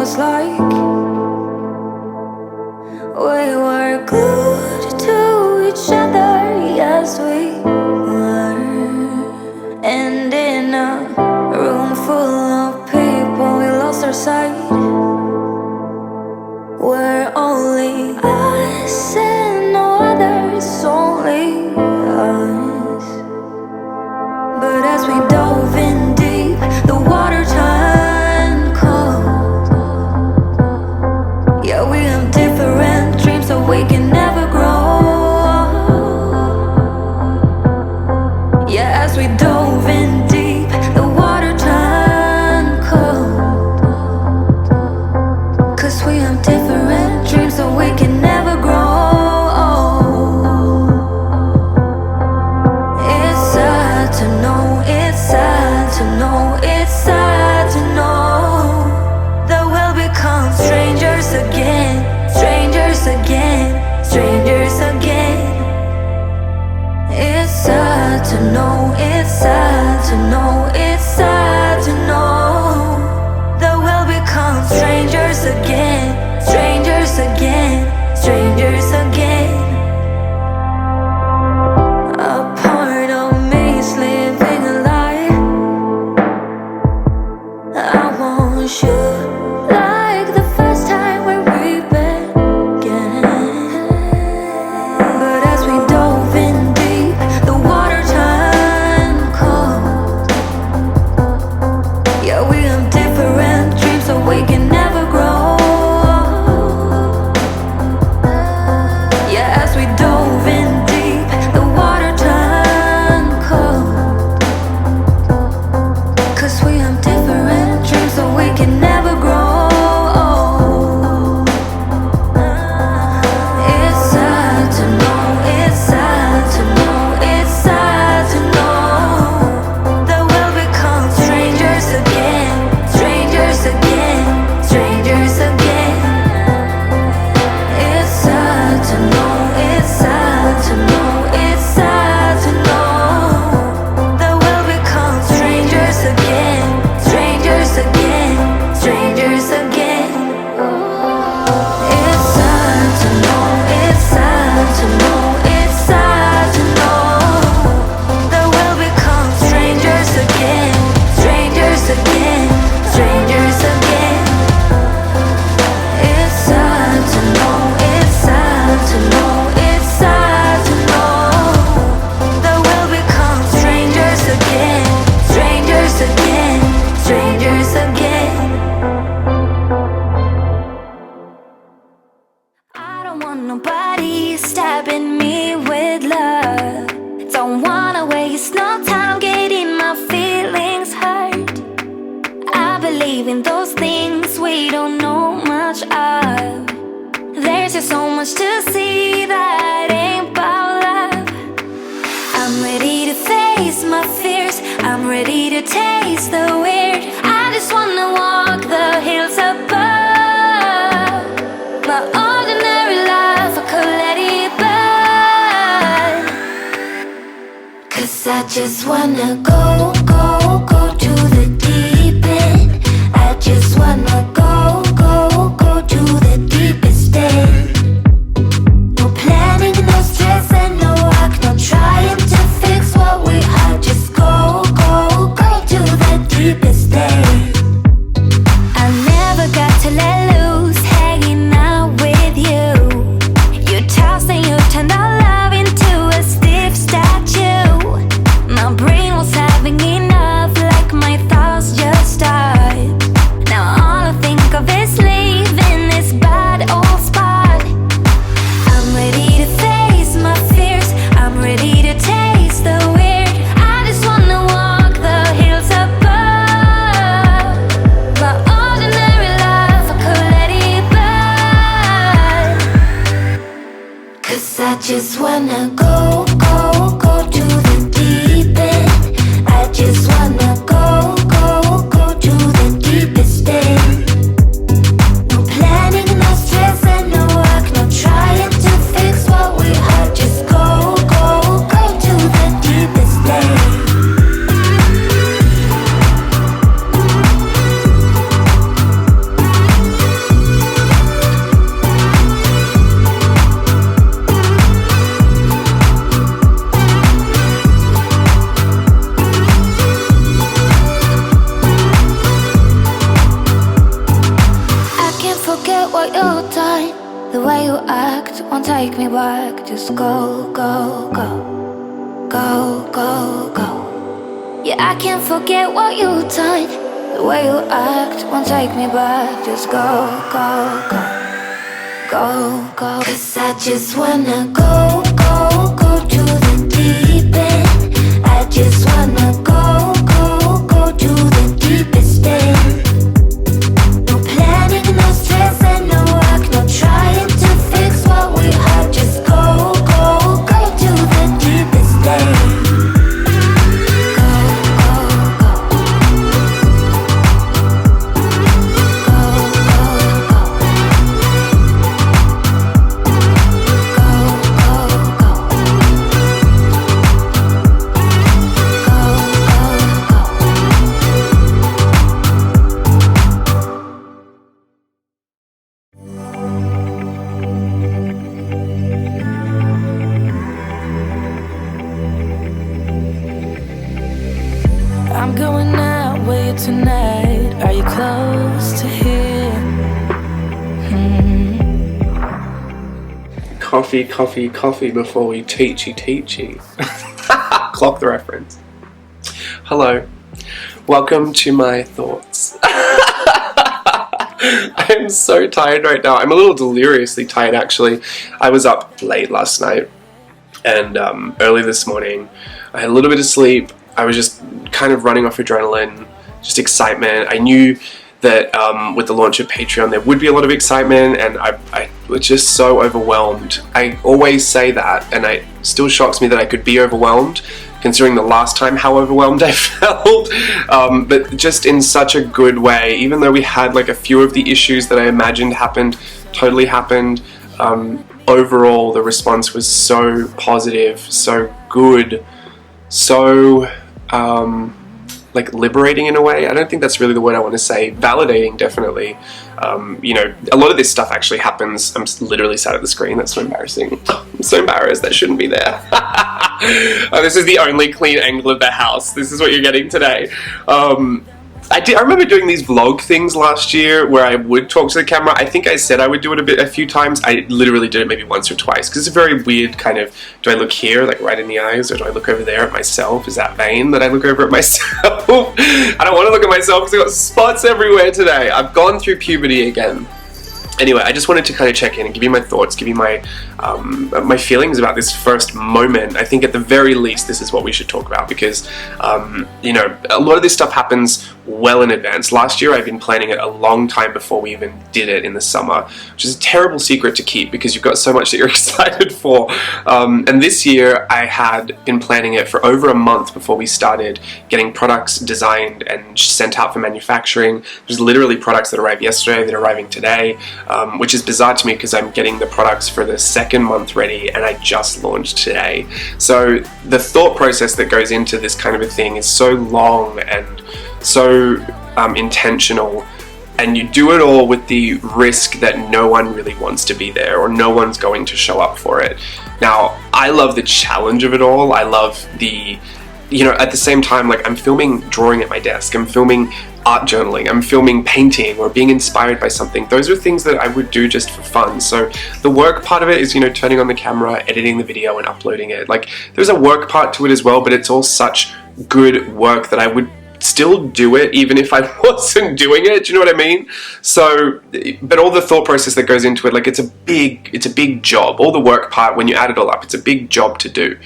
was like. We were glued to each other, yes we were. And in a room full of people, we lost our sight. We're only us and no others, only us. But as we dove in deep, the water turned cold. Yeah, we have different dreams, so we can never grow. Yeah, as we dove in deep, the water turned cold. 'Cause we have different dreams, so we can never grow. It's sad to know, it's sad to know, it's sad to know that we'll become strangers again, strangers again, strangers again. It's sad to know, it's sad to know, it's sad to know that we'll become strangers again, strangers again, strangers again. A part of me is living a lie. I want you like the first time when we began. But as we dove in deep, the water turned cold. Yeah, we have different dreams, so we can never grow. Yeah, as we dove in deep, the water turned cold. 'Cause we have different dreams, so we can never grow. It's sad to know, it's sad to know, it's sad to know that we'll become strangers again, strangers again, strangers again. It's sad to know, it's sad to know, it's sad to know that we'll become strangers again, strangers again, strangers again. It's sad to know, it's sad to know, it's sad to know that we'll become strangers again, strangers again, strangers again. It's sad to know, it's sad to know, it's sad to know that we'll become strangers again, strangers again, strangers again. I don't want nobody stabbing me with love. Don't wanna waste no time getting my feelings hurt. I believe in those things we don't know much of. There's just so much to see that ain't about love. I'm ready to face my fears, I'm ready to taste the weird. I just wanna walk the hills above. My ordinary life, I could let it burn. 'Cause I just wanna go, go, go to the deep end. I just wanna go, go, go to the deepest end. No planning, no stress and no work, no trying to fix what we are. Just go, go, go to the deepest end. I never got to let loose, hanging out with you. You tossed and you turned our love into a stiff statue. My brain was having enough, like my thoughts just stopped. Now all I think of is leaving this bad old spot. I'm ready to face my fears, I'm ready to taste the weird. I just wanna walk the hills above. My ordinary life, I could let it burn. 'Cause I just wanna go, go, go to the deep end. I just wanna go, go, go to the deepest end. No planning, no stress and no work, no trying to fix what we are. Just go, go, go to the deepest end. what you've done. The way you act won't take me back. Just go, go, go. Go, go, go. Yeah, I can't forget what you've done. The way you act won't take me back. Just go, go, go. Go, go. 'Cause I just wanna go, go, go to the deep end. I just wanna go, go, go to the deepest end. No planning, no stress and no work. No trying to fix what we have. Just go, go, go to the deepest end. I'm going out with you tonight. Are you close to here? Coffee, coffee, coffee before we teachy. Clock the reference. Hello. Welcome to my thoughts. I am so tired right now. I'm a little deliriously tired, actually. I was up late last night and early this morning. I had a little bit of sleep. I was just kind of running off adrenaline, just excitement. I knew that with the launch of Patreon there would be a lot of excitement, and I was just so overwhelmed. I always say that, and it still shocks me that I could be overwhelmed, considering the last time how overwhelmed I felt, but just in such a good way. Even though we had like a few of the issues that I imagined totally happened, overall the response was so positive, so good, so like liberating in a way. I don't think that's really the word I want to say. Validating, definitely. You know, a lot of this stuff actually happens. I'm literally sat at the screen. That's so embarrassing. I'm so embarrassed. That shouldn't be there. Oh, this is the only clean angle of the house. This is what you're getting today. I remember doing these vlog things last year where I would talk to the camera. I think I said I would do it a few times. I literally did it maybe once or twice, because it's a very weird kind of, do I look here, like right in the eyes, or do I look over there at myself? Is that vain that I look over at myself? I don't want to look at myself because I've got spots everywhere today. I've gone through puberty again. Anyway, I just wanted to kind of check in and give you my thoughts, give you my my feelings about this first moment. I think at the very least this is what we should talk about, because you know, a lot of this stuff happens well in advance. Last year I've been planning it a long time before we even did it in the summer, which is a terrible secret to keep because you've got so much that you're excited for. And this year I had been planning it for over a month before we started getting products designed and sent out for manufacturing. There's literally products that arrived yesterday that are arriving today. Which is bizarre to me because I'm getting the products for the second month ready and I just launched today. So the thought process that goes into this kind of a thing is so long and so intentional, and you do it all with the risk that no one really wants to be there or no one's going to show up for it. Now, I love the challenge of it all. I love the, you know, at the same time, like I'm filming drawing at my desk, I'm filming art journaling, I'm filming painting or being inspired by something. Those are things that I would do just for fun. So the work part of it is, you know, turning on the camera, editing the video and uploading it. Like there's a work part to it as well, but it's all such good work that I would still do it even if I wasn't doing it. Do you know what I mean? So, but all the thought process that goes into it, like it's a big job. All the work part, when you add it all up, it's a big job to do,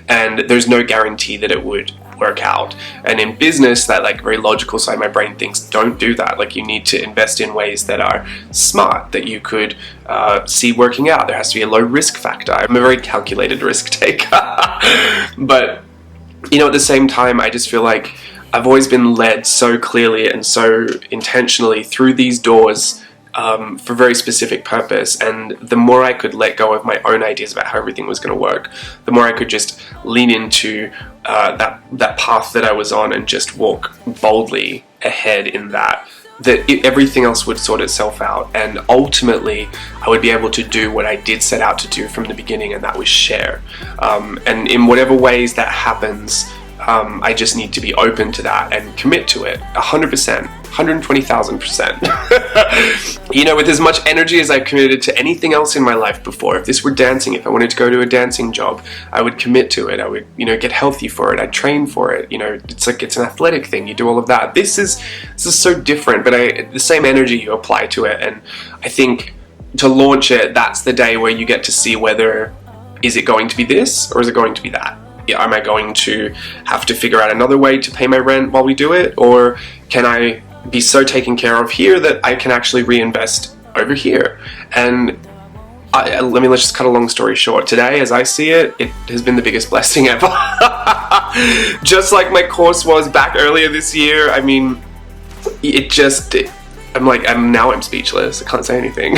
and there's no guarantee that it would work out. And in business, that like very logical side of my brain thinks, don't do that. Like you need to invest in ways that are smart, that you could see working out. There has to be a low risk factor. I'm a very calculated risk taker. But you know, at the same time, I just feel like I've always been led so clearly and so intentionally through these doors for very specific purpose, and the more I could let go of my own ideas about how everything was going to work, the more I could just lean into that path that I was on and just walk boldly ahead in that everything else would sort itself out, and ultimately I would be able to do what I did set out to do from the beginning, and that was share. And in whatever ways that happens, I just need to be open to that and commit to it 100%. 120,000%. You know, with as much energy as I've committed to anything else in my life before, if this were dancing, if I wanted to go to a dancing job, I would commit to it. I would, you know, get healthy for it. I'd train for it. You know, it's like, it's an athletic thing. You do all of that. This is so different, but the same energy you apply to it. And I think to launch it, that's the day where you get to see whether, is it going to be this or is it going to be that? Yeah, am I going to have to figure out another way to pay my rent while we do it? Or can I be so taken care of here that I can actually reinvest over here? And let's just cut a long story short. Today, as I see it, it has been the biggest blessing ever. Just like my course was back earlier this year. I mean, I'm speechless. I can't say anything.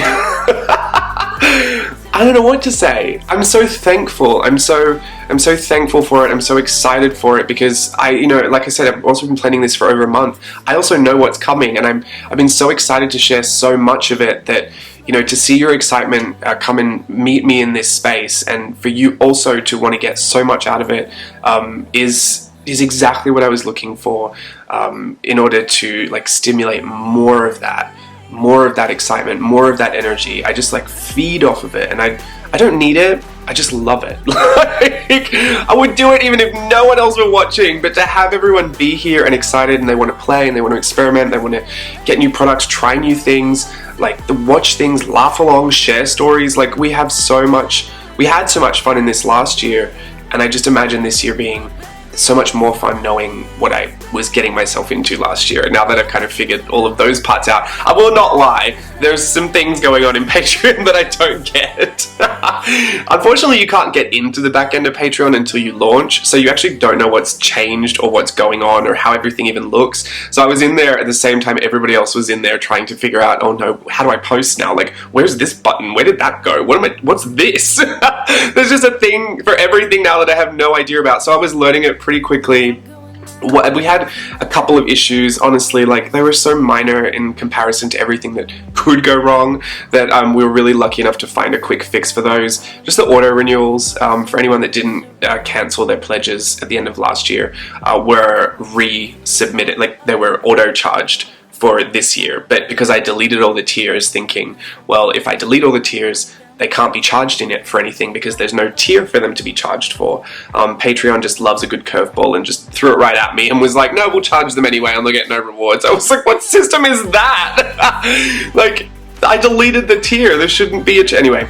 I don't know what to say. I'm so thankful. I'm so thankful for it. I'm so excited for it because like I said, I've also been planning this for over a month. I also know what's coming, and I've been so excited to share so much of it that, you know, to see your excitement come and meet me in this space, and for you also to want to get so much out of it, is exactly what I was looking for, in order to like stimulate more of that excitement, more of that energy. I just like feed off of it, and I don't need it, I just love it. Like, I would do it even if no one else were watching, but to have everyone be here and excited, and they want to play, and they want to experiment, they want to get new products, try new things, like watch things, laugh along, share stories. Like, we had so much fun in this last year, and I just imagine this year being so much more fun, knowing what I was getting myself into last year. And now that I've kind of figured all of those parts out, I will not lie, there's some things going on in Patreon that I don't get. Unfortunately, you can't get into the back end of Patreon until you launch, so you actually don't know what's changed or what's going on or how everything even looks. So I was in there at the same time everybody else was in there trying to figure out, oh no, how do I post now? Like, where's this button? Where did that go? What's this? There's just a thing for everything now that I have no idea about. So I was learning it pretty quickly. We had a couple of issues, honestly, like they were so minor in comparison to everything that could go wrong that we were really lucky enough to find a quick fix for those. Just the auto renewals, for anyone that didn't cancel their pledges at the end of last year, were resubmitted, like they were auto charged for this year. But because I deleted all the tiers, thinking, well, if I delete all the tiers, they can't be charged in it for anything because there's no tier for them to be charged for. Patreon just loves a good curveball and just threw it right at me and was like, no, we'll charge them anyway and they'll get no rewards. I was like, what system is that? Like, I deleted the tier. There shouldn't be anyway.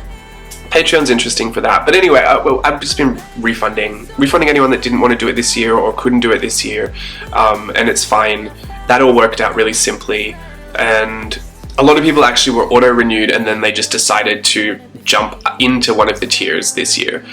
Patreon's interesting for that. But anyway, I've just been refunding anyone that didn't want to do it this year or couldn't do it this year, and it's fine. That all worked out really simply, and a lot of people actually were auto-renewed and then they just decided to jump into one of the tiers this year,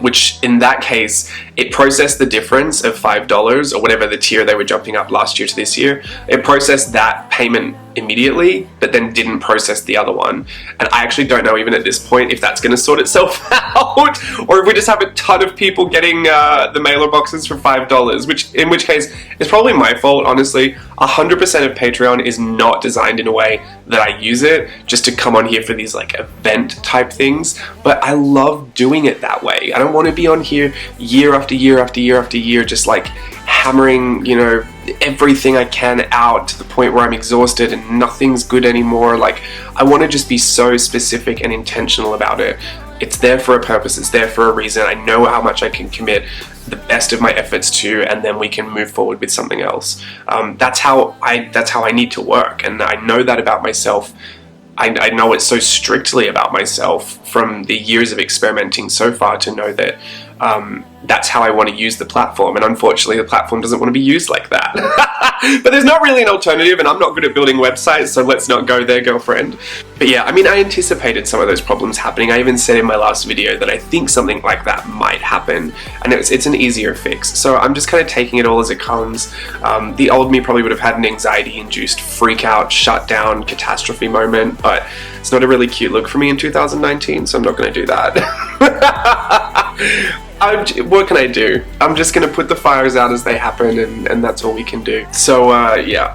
which in that case, it processed the difference of $5 or whatever the tier they were jumping up last year to this year. It processed that payment immediately, but then didn't process the other one. And I actually don't know even at this point if that's going to sort itself out, or if we just have a ton of people getting the mailer boxes for $5, in which case it's probably my fault, honestly. 100% of Patreon is not designed in a way that I use it just to come on here for these like event type things, but I love doing it that way. I don't want to be on here year after year after year after year just like hammering, you know, everything I can out to the point where I'm exhausted and nothing's good anymore. Like, I want to just be so specific and intentional about it. It's there for a purpose, it's there for a reason. I know how much I can commit the best of my efforts to, and then we can move forward with something else. That's how I need to work, and I know that about myself. I know it so strictly about myself from the years of experimenting so far to know that that's how I want to use the platform, and unfortunately the platform doesn't want to be used like that. But there's not really an alternative, and I'm not good at building websites, so let's not go there, girlfriend. But yeah, I mean, I anticipated some of those problems happening. I even said in my last video that I think something like that might happen, and it's an easier fix. So I'm just kind of taking it all as it comes. The old me probably would have had an anxiety-induced freak-out, shutdown, catastrophe moment, but it's not a really cute look for me in 2019, so I'm not going to do that. What can I do? I'm just going to put the fires out as they happen, and that's all we can do. So yeah,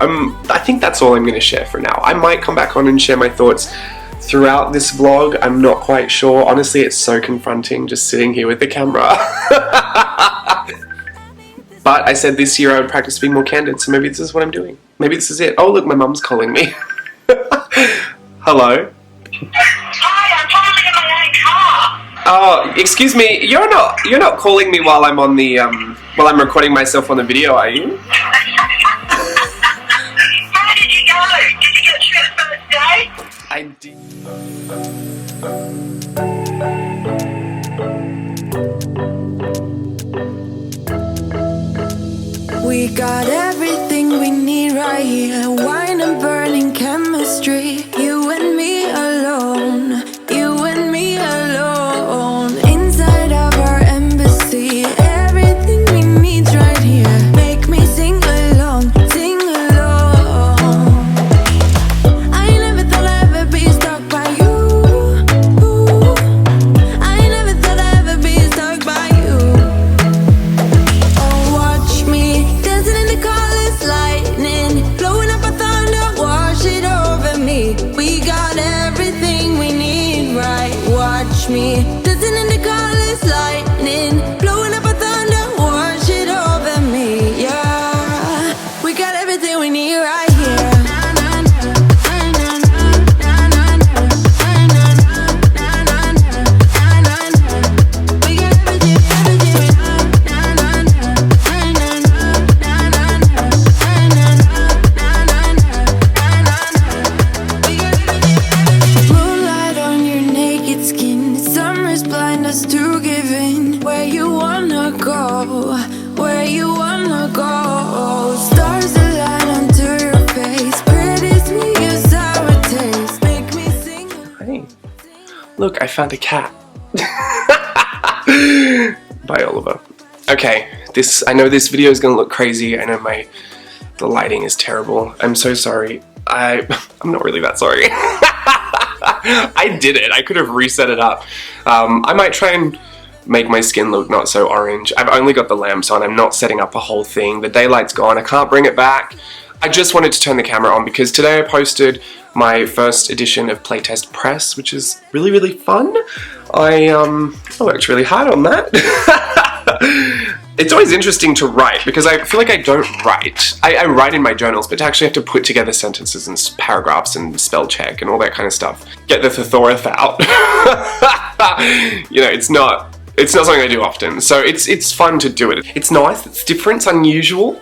I think that's all I'm going to share for now. I might come back on and share my thoughts throughout this vlog. I'm not quite sure. Honestly, it's so confronting just sitting here with the camera. But I said this year I would practice being more candid, so maybe this is what I'm doing. Maybe this is it. Oh, look, my mum's calling me. Hello? Hi, I'm totally in my own car. Oh, excuse me. You're not calling me while I'm on the while I'm recording myself on the video, are you? How did you go? Did you get through the first day? I did. We got everything we need right here. Wine and burning chemistry. You and me alone. You and me alone. Inside of our embassy. Everything we need's right here. Make me sing along, sing along. I never thought I'd ever be stuck by you. I never thought I'd ever be stuck by you. Oh, watch me dancing in the colors, lightning, blowing up a thunder, wash it over me. We got everything we need, right? Watch me dancing in the colors, lightning, blowing up a thunder, wash it over me. Yeah, we got everything we need right here. We got everything, moonlight on your naked skin. Summer's blind us to giving. Where you wanna go? Where you wanna go? Stars align onto your face. Pretty sweet, your sour taste. Make me sing. Hey. Look, I found a cat. By Oliver. Okay, I know this video is gonna look crazy. I know the lighting is terrible. I'm so sorry. I'm not really that sorry. I did it. I could have reset it up. I might try and make my skin look not so orange. I've only got the lamps on. I'm not setting up a whole thing. The daylight's gone. I can't bring it back. I just wanted to turn the camera on because today I posted my first edition of Playtest Press, which is really, really fun. I worked really hard on that. It's always interesting to write because I feel like I don't write. I write in my journals, but to actually have to put together sentences and paragraphs and spell check and all that kind of stuff. Get the thesaurus out. You know, it's not something I do often, so it's fun to do it. It's nice, it's different, it's unusual.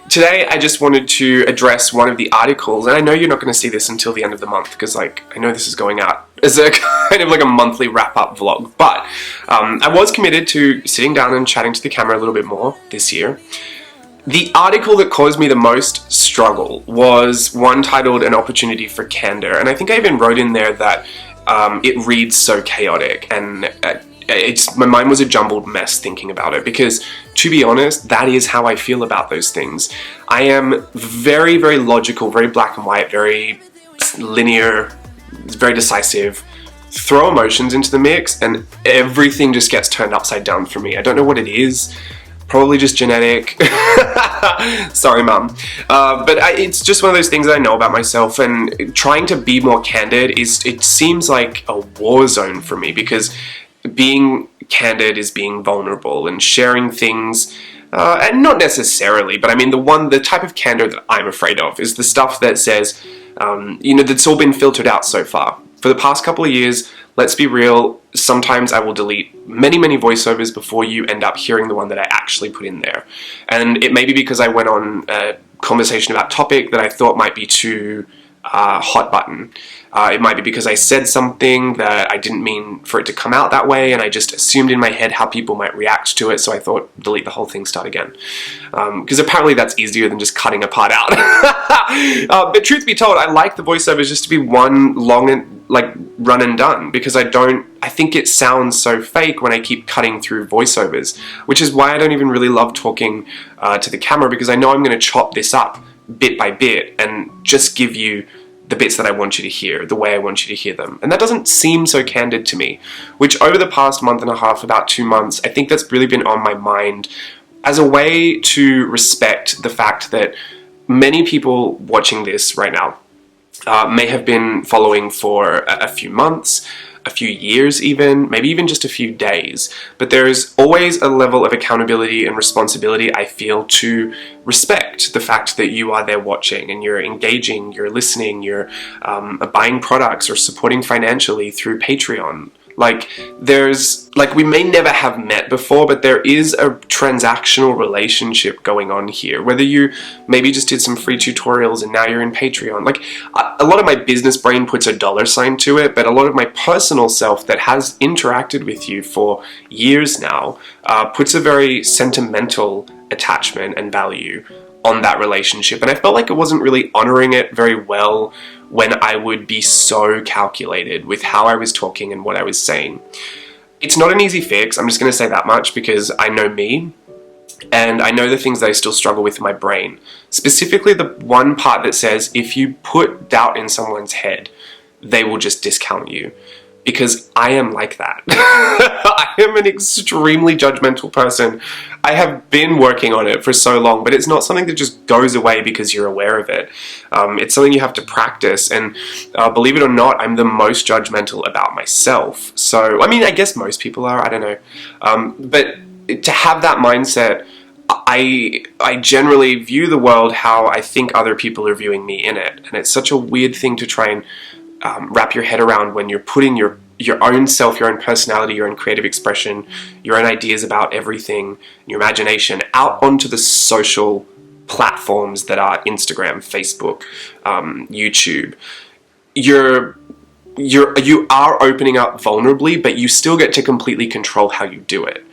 Today I just wanted to address one of the articles, and I know you're not going to see this until the end of the month because like I know this is going out as a kind of like a monthly wrap-up vlog, but I was committed to sitting down and chatting to the camera a little bit more this year. The article that caused me the most struggle was one titled An Opportunity for Candor, and I think I even wrote in there that it reads so chaotic, and my mind was a jumbled mess thinking about it because, to be honest, that is how I feel about those things. I am very, very logical, very black and white, very linear, very decisive. Throw emotions into the mix and everything just gets turned upside down for me. I don't know what it is. Probably just genetic. Sorry, Mum. But it's just one of those things that I know about myself, and trying to be more candid it seems like a war zone for me because being candid is being vulnerable and sharing things, and not necessarily, but I mean the type of candor that I'm afraid of is the stuff that says, that's all been filtered out so far. For the past couple of years, let's be real, sometimes I will delete many, many voiceovers before you end up hearing the one that I actually put in there. And it may be because I went on a conversation about a topic that I thought might be too hot button. It might be because I said something that I didn't mean for it to come out that way, and I just assumed in my head how people might react to it, so I thought, delete the whole thing, start again. Because apparently that's easier than just cutting a part out. But truth be told, I like the voiceovers just to be one long and run and done, because I think it sounds so fake when I keep cutting through voiceovers, which is why I don't even really love talking to the camera, because I know I'm going to chop this up bit by bit and just give you the bits that I want you to hear, the way I want you to hear them. And that doesn't seem so candid to me, which over the past month and a half, about 2 months, I think that's really been on my mind as a way to respect the fact that many people watching this right now may have been following for a few months, a few years even, maybe even just a few days. But there's always a level of accountability and responsibility, I feel, to respect the fact that you are there watching and you're engaging, you're listening, you're buying products or supporting financially through Patreon. Like, we may never have met before, but there is a transactional relationship going on here. Whether you maybe just did some free tutorials and now you're in Patreon. Like, a lot of my business brain puts a dollar sign to it, but a lot of my personal self that has interacted with you for years now puts a very sentimental attachment and value on that relationship. And I felt like it wasn't really honoring it very well when I would be so calculated with how I was talking and what I was saying. It's not an easy fix, I'm just going to say that much, because I know me, and I know the things that I still struggle with in my brain. Specifically the one part that says if you put doubt in someone's head, they will just discount you. Because I am like that. I am an extremely judgmental person. I have been working on it for so long, but it's not something that just goes away because you're aware of it. It's something you have to practice, and believe it or not, I'm the most judgmental about myself. So, I mean, I guess most people are, I don't know. But to have that mindset, I generally view the world how I think other people are viewing me in it. And it's such a weird thing to try and wrap your head around when you're putting your own self, your own personality, your own creative expression, your own ideas about everything, your imagination out onto the social platforms that are Instagram, Facebook, YouTube. You are opening up vulnerably, but you still get to completely control how you do it.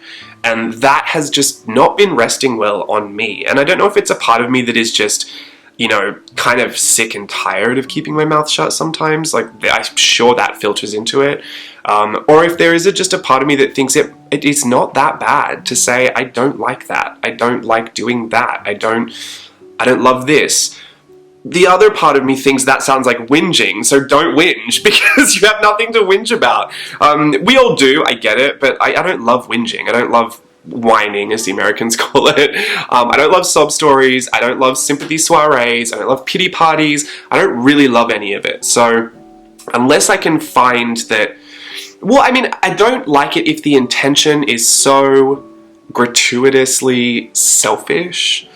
And that has just not been resting well on me. And I don't know if it's a part of me that is just, you know, kind of sick and tired of keeping my mouth shut sometimes. Like, I'm sure that filters into it. Or if there is just a part of me that thinks it is not that bad to say, I don't like that. I don't like doing that. I don't love this. The other part of me thinks that sounds like whinging, so don't whinge, because you have nothing to whinge about. We all do, I get it, but I don't love whinging. I don't love whining, as the Americans call it. I don't love sob stories. I don't love sympathy soirees. I don't love pity parties. I don't really love any of it. So unless I can find that, well, I mean, I don't like it if the intention is so gratuitously selfish,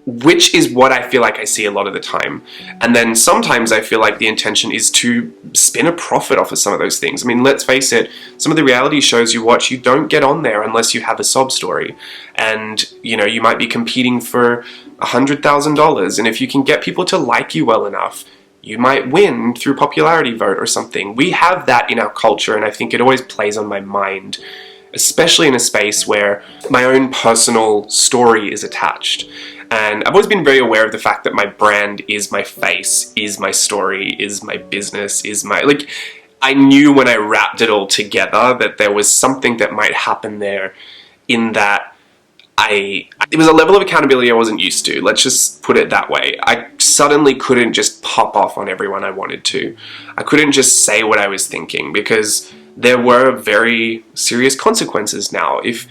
which is what I feel like I see a lot of the time. And then sometimes I feel like the intention is to spin a profit off of some of those things. I mean, let's face it, some of the reality shows you watch, you don't get on there unless you have a sob story. And, you know, you might be competing for $100,000. And if you can get people to like you well enough, you might win through popularity vote or something. We have that in our culture, and I think it always plays on my mind, especially in a space where my own personal story is attached. And I've always been very aware of the fact that my brand is my face, is my story, is my business, is my, like, I knew when I wrapped it all together that there was something that might happen there, in that it was a level of accountability I wasn't used to. Let's just put it that way. I suddenly couldn't just pop off on everyone I wanted to. I couldn't just say what I was thinking, because there were very serious consequences now. If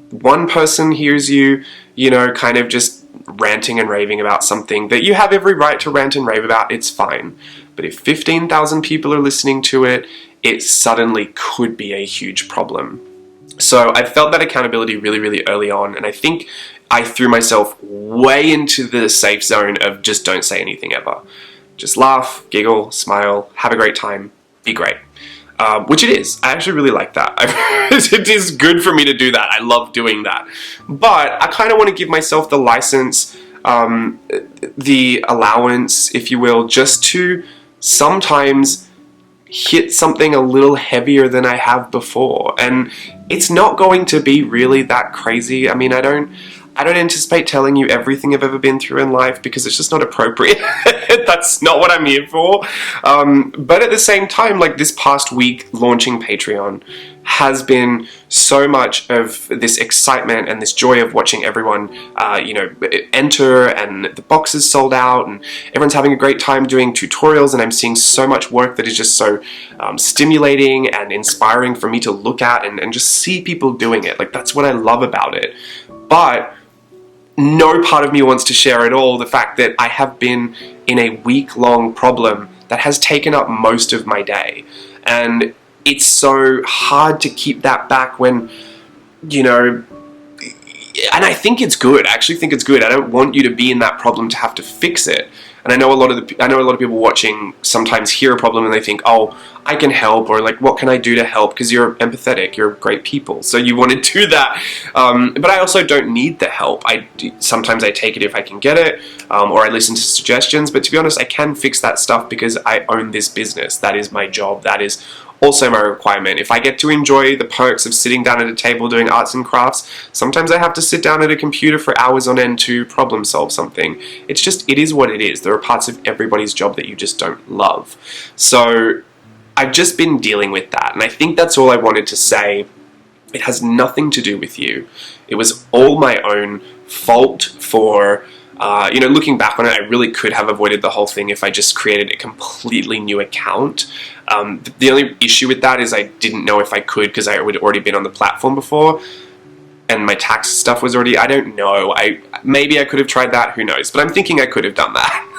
one person hears you, you know, kind of just ranting and raving about something that you have every right to rant and rave about, it's fine. But if 15,000 people are listening to it, it suddenly could be a huge problem. So I felt that accountability really, really early on, and I think I threw myself way into the safe zone of just don't say anything ever. Just laugh, giggle, smile, have a great time, be great. Which it is. I actually really like that. It is good for me to do that. I love doing that. But I kind of want to give myself the license, the allowance, if you will, just to sometimes hit something a little heavier than I have before. And it's not going to be really that crazy. I mean, I don't anticipate telling you everything I've ever been through in life, because it's just not appropriate. That's not what I'm here for. But at the same time, like, this past week launching Patreon has been so much of this excitement and this joy of watching everyone, enter, and the box is sold out, and everyone's having a great time doing tutorials, and I'm seeing so much work that is just so stimulating and inspiring for me to look at and just see people doing it. Like, that's what I love about it. But no part of me wants to share at all the fact that I have been in a week-long problem that has taken up most of my day. And it's so hard to keep that back when, you know, and I think it's good. I actually think it's good. I don't want you to be in that problem to have to fix it. And I know a lot of people watching sometimes hear a problem and they think, oh, I can help, or like, what can I do to help? Because you're empathetic, you're great people, so you want to do that. But I also don't need the help. Sometimes I take it if I can get it, or I listen to suggestions. But to be honest, I can fix that stuff because I own this business. That is my job. That is also my requirement. If I get to enjoy the perks of sitting down at a table doing arts and crafts, sometimes I have to sit down at a computer for hours on end to problem solve something. It is what it is. There are parts of everybody's job that you just don't love. So I've just been dealing with that, and I think that's all I wanted to say. It has nothing to do with you. It was all my own fault for, looking back on it, I really could have avoided the whole thing if I just created a completely new account. The only issue with that is I didn't know if I could because I had already been on the platform before and my tax stuff was already, I don't know. Maybe I could have tried that, who knows? But I'm thinking I could have done that.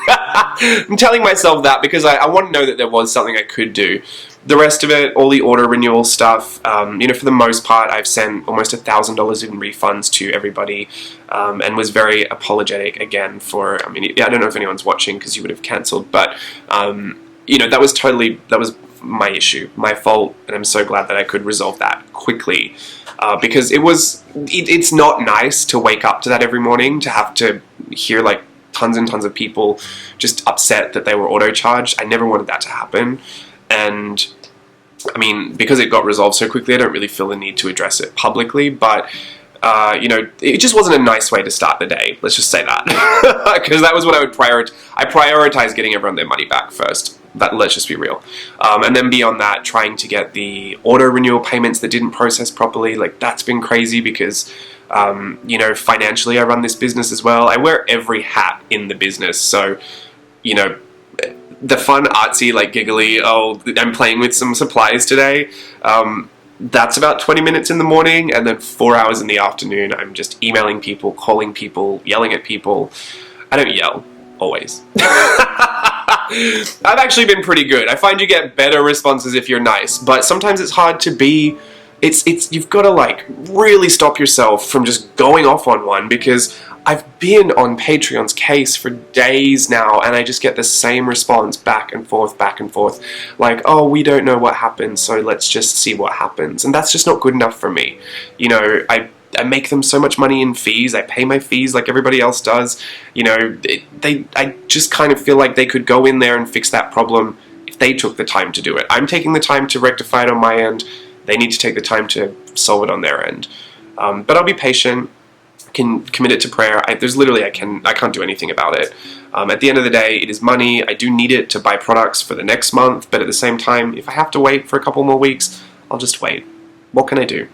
I'm telling myself that because I want to know that there was something I could do. The rest of it, all the order renewal stuff, for the most part, I've sent almost $1,000 in refunds to everybody, and was very apologetic again for, I don't know if anyone's watching because you would have cancelled, but, that was my issue, my fault, and I'm so glad that I could resolve that quickly, because it's not nice to wake up to that every morning, to have to hear like tons and tons of people just upset that they were auto-charged. I never wanted that to happen, and because it got resolved so quickly, I don't really feel the need to address it publicly, but it just wasn't a nice way to start the day, let's just say that, because that was what I would prioritize getting everyone their money back first. Let's just be real. And then beyond that, trying to get the auto renewal payments that didn't process properly, like that's been crazy because, financially I run this business as well. I wear every hat in the business. So, the fun, artsy, like giggly, oh, I'm playing with some supplies today. That's about 20 minutes in the morning, and then 4 hours in the afternoon, I'm just emailing people, calling people, yelling at people. I don't yell, always. I've actually been pretty good. I find you get better responses if you're nice, but sometimes it's hard to be, you've got to like really stop yourself from just going off on one, because I've been on Patreon's case for days now, and I just get the same response back and forth, like, oh, we don't know what happened, so let's just see what happens, and that's just not good enough for me. I make them so much money in fees. I pay my fees like everybody else does. I just kind of feel like they could go in there and fix that problem if they took the time to do it. I'm taking the time to rectify it on my end. They need to take the time to solve it on their end. But I'll be patient, can commit it to prayer. I can't do anything about it. At the end of the day, it is money. I do need it to buy products for the next month, but at the same time, if I have to wait for a couple more weeks, I'll just wait. What can I do?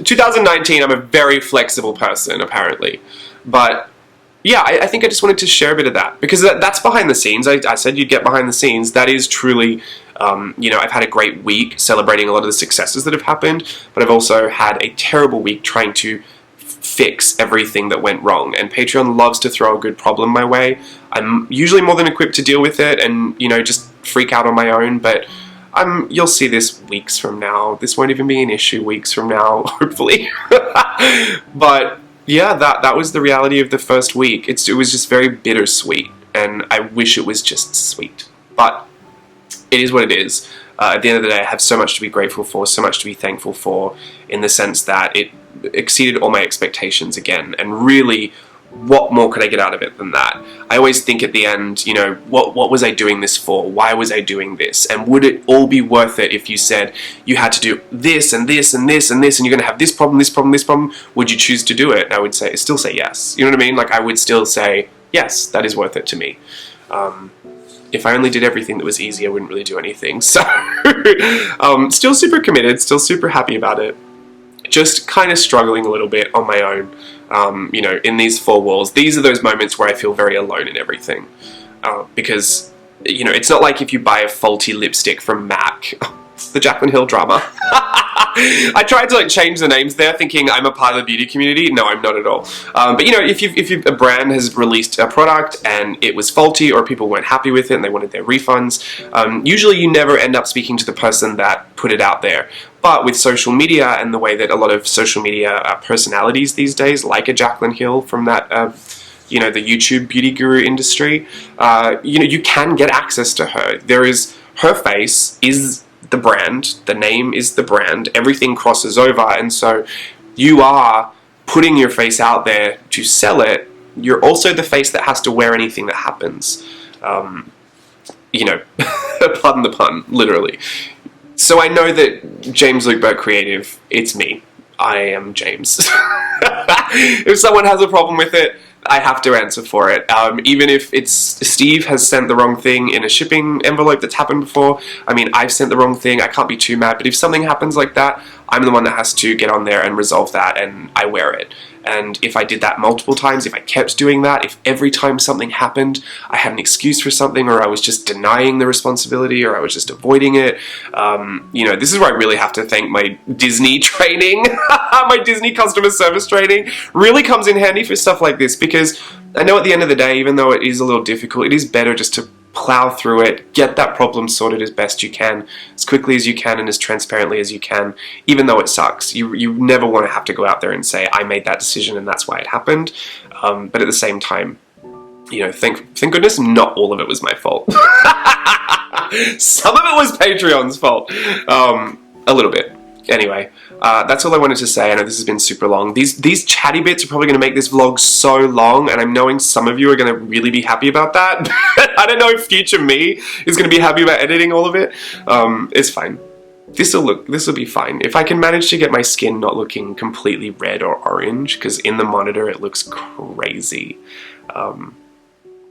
2019, I'm a very flexible person, apparently. But yeah, I think I just wanted to share a bit of that, because that's behind the scenes. I said you'd get behind the scenes. That is truly, I've had a great week celebrating a lot of the successes that have happened, but I've also had a terrible week trying to fix everything that went wrong. And Patreon loves to throw a good problem my way. I'm usually more than equipped to deal with it and, just freak out on my own, but you'll see this weeks from now. This won't even be an issue weeks from now, hopefully. But yeah, that was the reality of the first week. It was just very bittersweet, and I wish it was just sweet. But it is what it is. At the end of the day, I have so much to be grateful for, so much to be thankful for, in the sense that it exceeded all my expectations again, and really, what more could I get out of it than that? I always think at the end, what was I doing this for? Why was I doing this? And would it all be worth it if you said you had to do this and this and this and this, and you're going to have this problem, this problem, this problem? Would you choose to do it? And I would still say yes. You know what I mean? Like, I would still say, yes, that is worth it to me. If I only did everything that was easy, I wouldn't really do anything. So, still super committed, still super happy about it. Just kind of struggling a little bit on my own. In these four walls. These are those moments where I feel very alone in everything. Because, it's not like if you buy a faulty lipstick from MAC, the Jaclyn Hill drama. I tried to like change the names there, thinking I'm a part of the beauty community. No, I'm not at all. But you know, if a brand has released a product and it was faulty, or people weren't happy with it and they wanted their refunds, usually you never end up speaking to the person that put it out there. But with social media and the way that a lot of social media personalities these days, like a Jaclyn Hill from that, you know, the YouTube beauty guru industry, you know, you can get access to her. Her face is the brand, the name is the brand, everything crosses over, and so you are putting your face out there to sell it. You're also the face that has to wear anything that happens. You know, pardon the pun, literally. So I know that James Luke Burke Creative, it's me. I am James. If someone has a problem with it, I have to answer for it. Even if it's Steve has sent the wrong thing in a shipping envelope that's happened before. I mean, I've sent the wrong thing. I can't be too mad. But if something happens like that, I'm the one that has to get on there and resolve that, and I wear it. And if I did that multiple times, if I kept doing that, if every time something happened, I had an excuse for something, or I was just denying the responsibility, or I was just avoiding it, you know, this is where I really have to thank my Disney training. My Disney customer service training really comes in handy for stuff like this, because I know at the end of the day, even though it is a little difficult, it is better just to plow through it, get that problem sorted as best you can, as quickly as you can, and as transparently as you can, even though it sucks. You never want to have to go out there and say, I made that decision and that's why it happened. But at the same time, you know, thank goodness not all of it was my fault. Some of it was Patreon's fault. A little bit. Anyway, that's all I wanted to say. I know this has been super long. These chatty bits are probably going to make this vlog so long, and I'm knowing some of you are going to really be happy about that. I don't know if future me is going to be happy about editing all of it. It's fine. This will be fine. If I can manage to get my skin not looking completely red or orange, because in the monitor it looks crazy,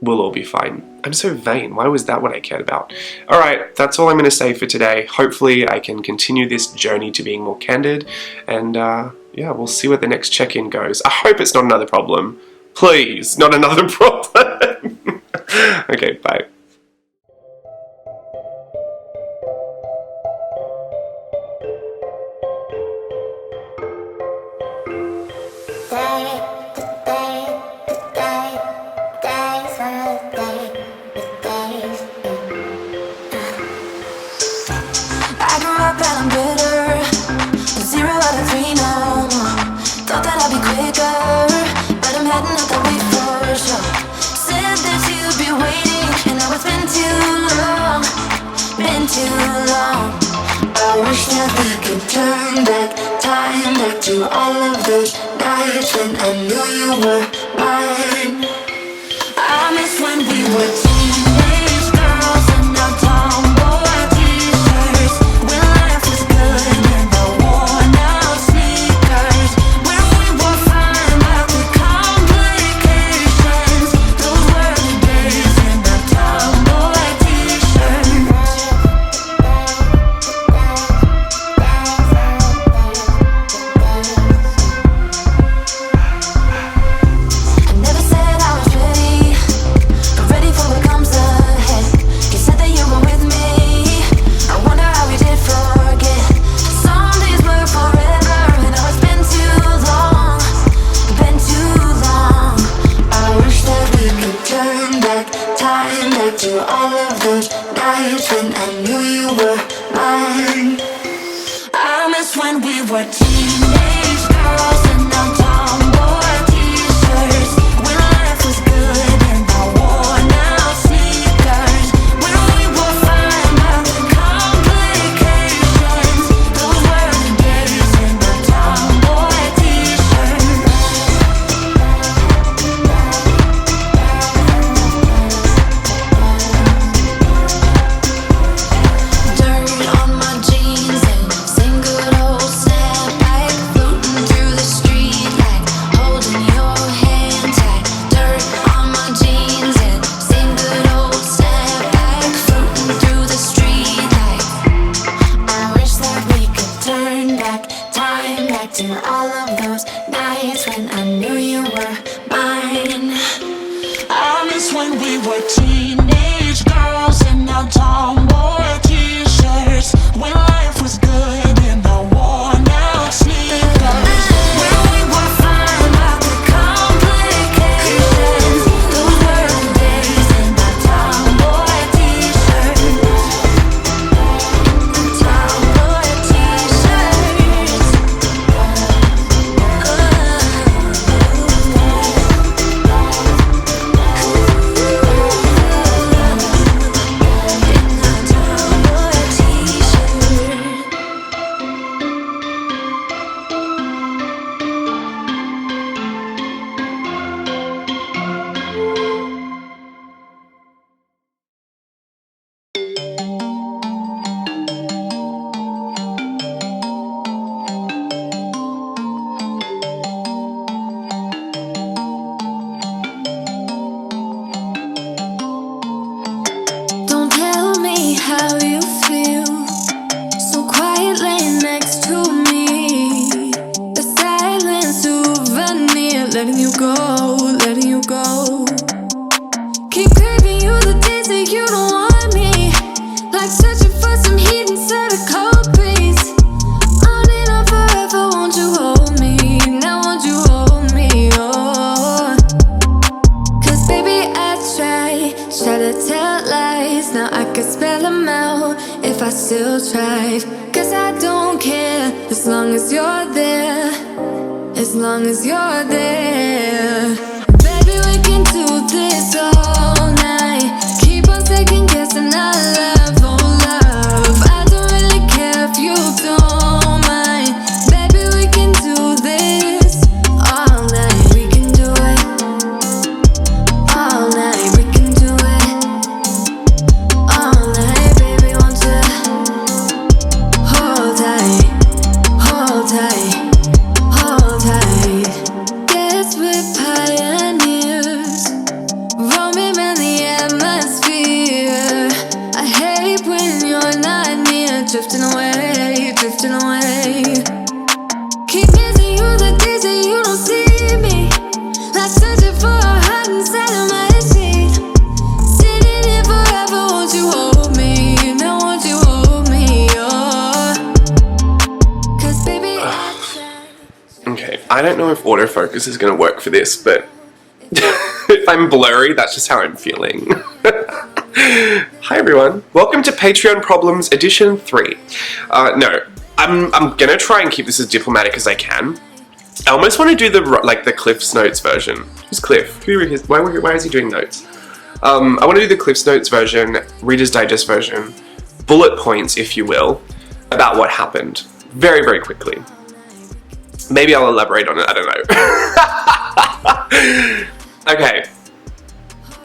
we'll all be fine. I'm so vain. Why was that what I cared about? Alright, that's all I'm going to say for today. Hopefully I can continue this journey to being more candid, and yeah, we'll see where the next check-in goes. I hope it's not another problem. Please, not another problem. Okay, bye. I grew up and I'm bitter. 0 out of 3 now. Thought that I'd be quicker, but I'm heading out that way for sure. Said that you'd be waiting, and now it's been too long. Been too long. I wish that we could turn back time, back to all of those nights when I knew you were mine. I miss when we were teenage girls and our tomboy t-shirts, when life was good and the worn out sneakers, when we were fine about the complications. Those were the days in the tomboy t-shirts. I never said I was ready, but ready for what comes ahead. You said that you were with me. I wonder how we did forget. Some days were forever, and now it's been too long. Been too long. I wish that we could turn back time, back to all of those nights when I knew you were mine. I miss when we were teenage girls and our tomboy t-shirts, when life was good and our worn out sneakers, when we were fine about the complications. Those were the days in the tomboy t-shirts. Dirt on my jeans and sing good old snapback, floating through the streets. how you feel. So quiet laying next to me. The silent souvenir, letting you go, letting you go. Keep craving you the days that you don't want me. Like searching for some heat inside a cold breeze. On and on forever, won't you hold me? Now won't you hold me, oh. Cause baby I try to tell lies. Now I could spell them out if I still tried. Cause I don't care as long as you're there. As long as you're there. Baby we can do this all night. Keep on second guessing our love, oh love. I don't really care if you don't mind. Baby we can do this all night. We can do it all night. We can do it all night. Baby won't you hold tight, hold tight, hold tight. Guess we're pioneers, roaming around the atmosphere. I hate when you're not near, drifting away, drifting away. Keep missing you the days that you don't see me. Like searching for a heart inside of my sheet. Sitting here forever, won't you hold me? Now won't you hold me, oh. Cause baby I tried. Okay, I don't know if autofocus is going to work for this, but if I'm blurry, that's just how I'm feeling. Hi everyone, welcome to Patreon Problems Edition 3. No, I'm gonna try and keep this as diplomatic as I can. I almost want to do the Cliff's Notes version. Who's Cliff? Why is he doing notes? I want to do the Cliff's Notes version, Reader's Digest version, bullet points, if you will, about what happened. Very, very quickly. Maybe I'll elaborate on it, I don't know. Okay.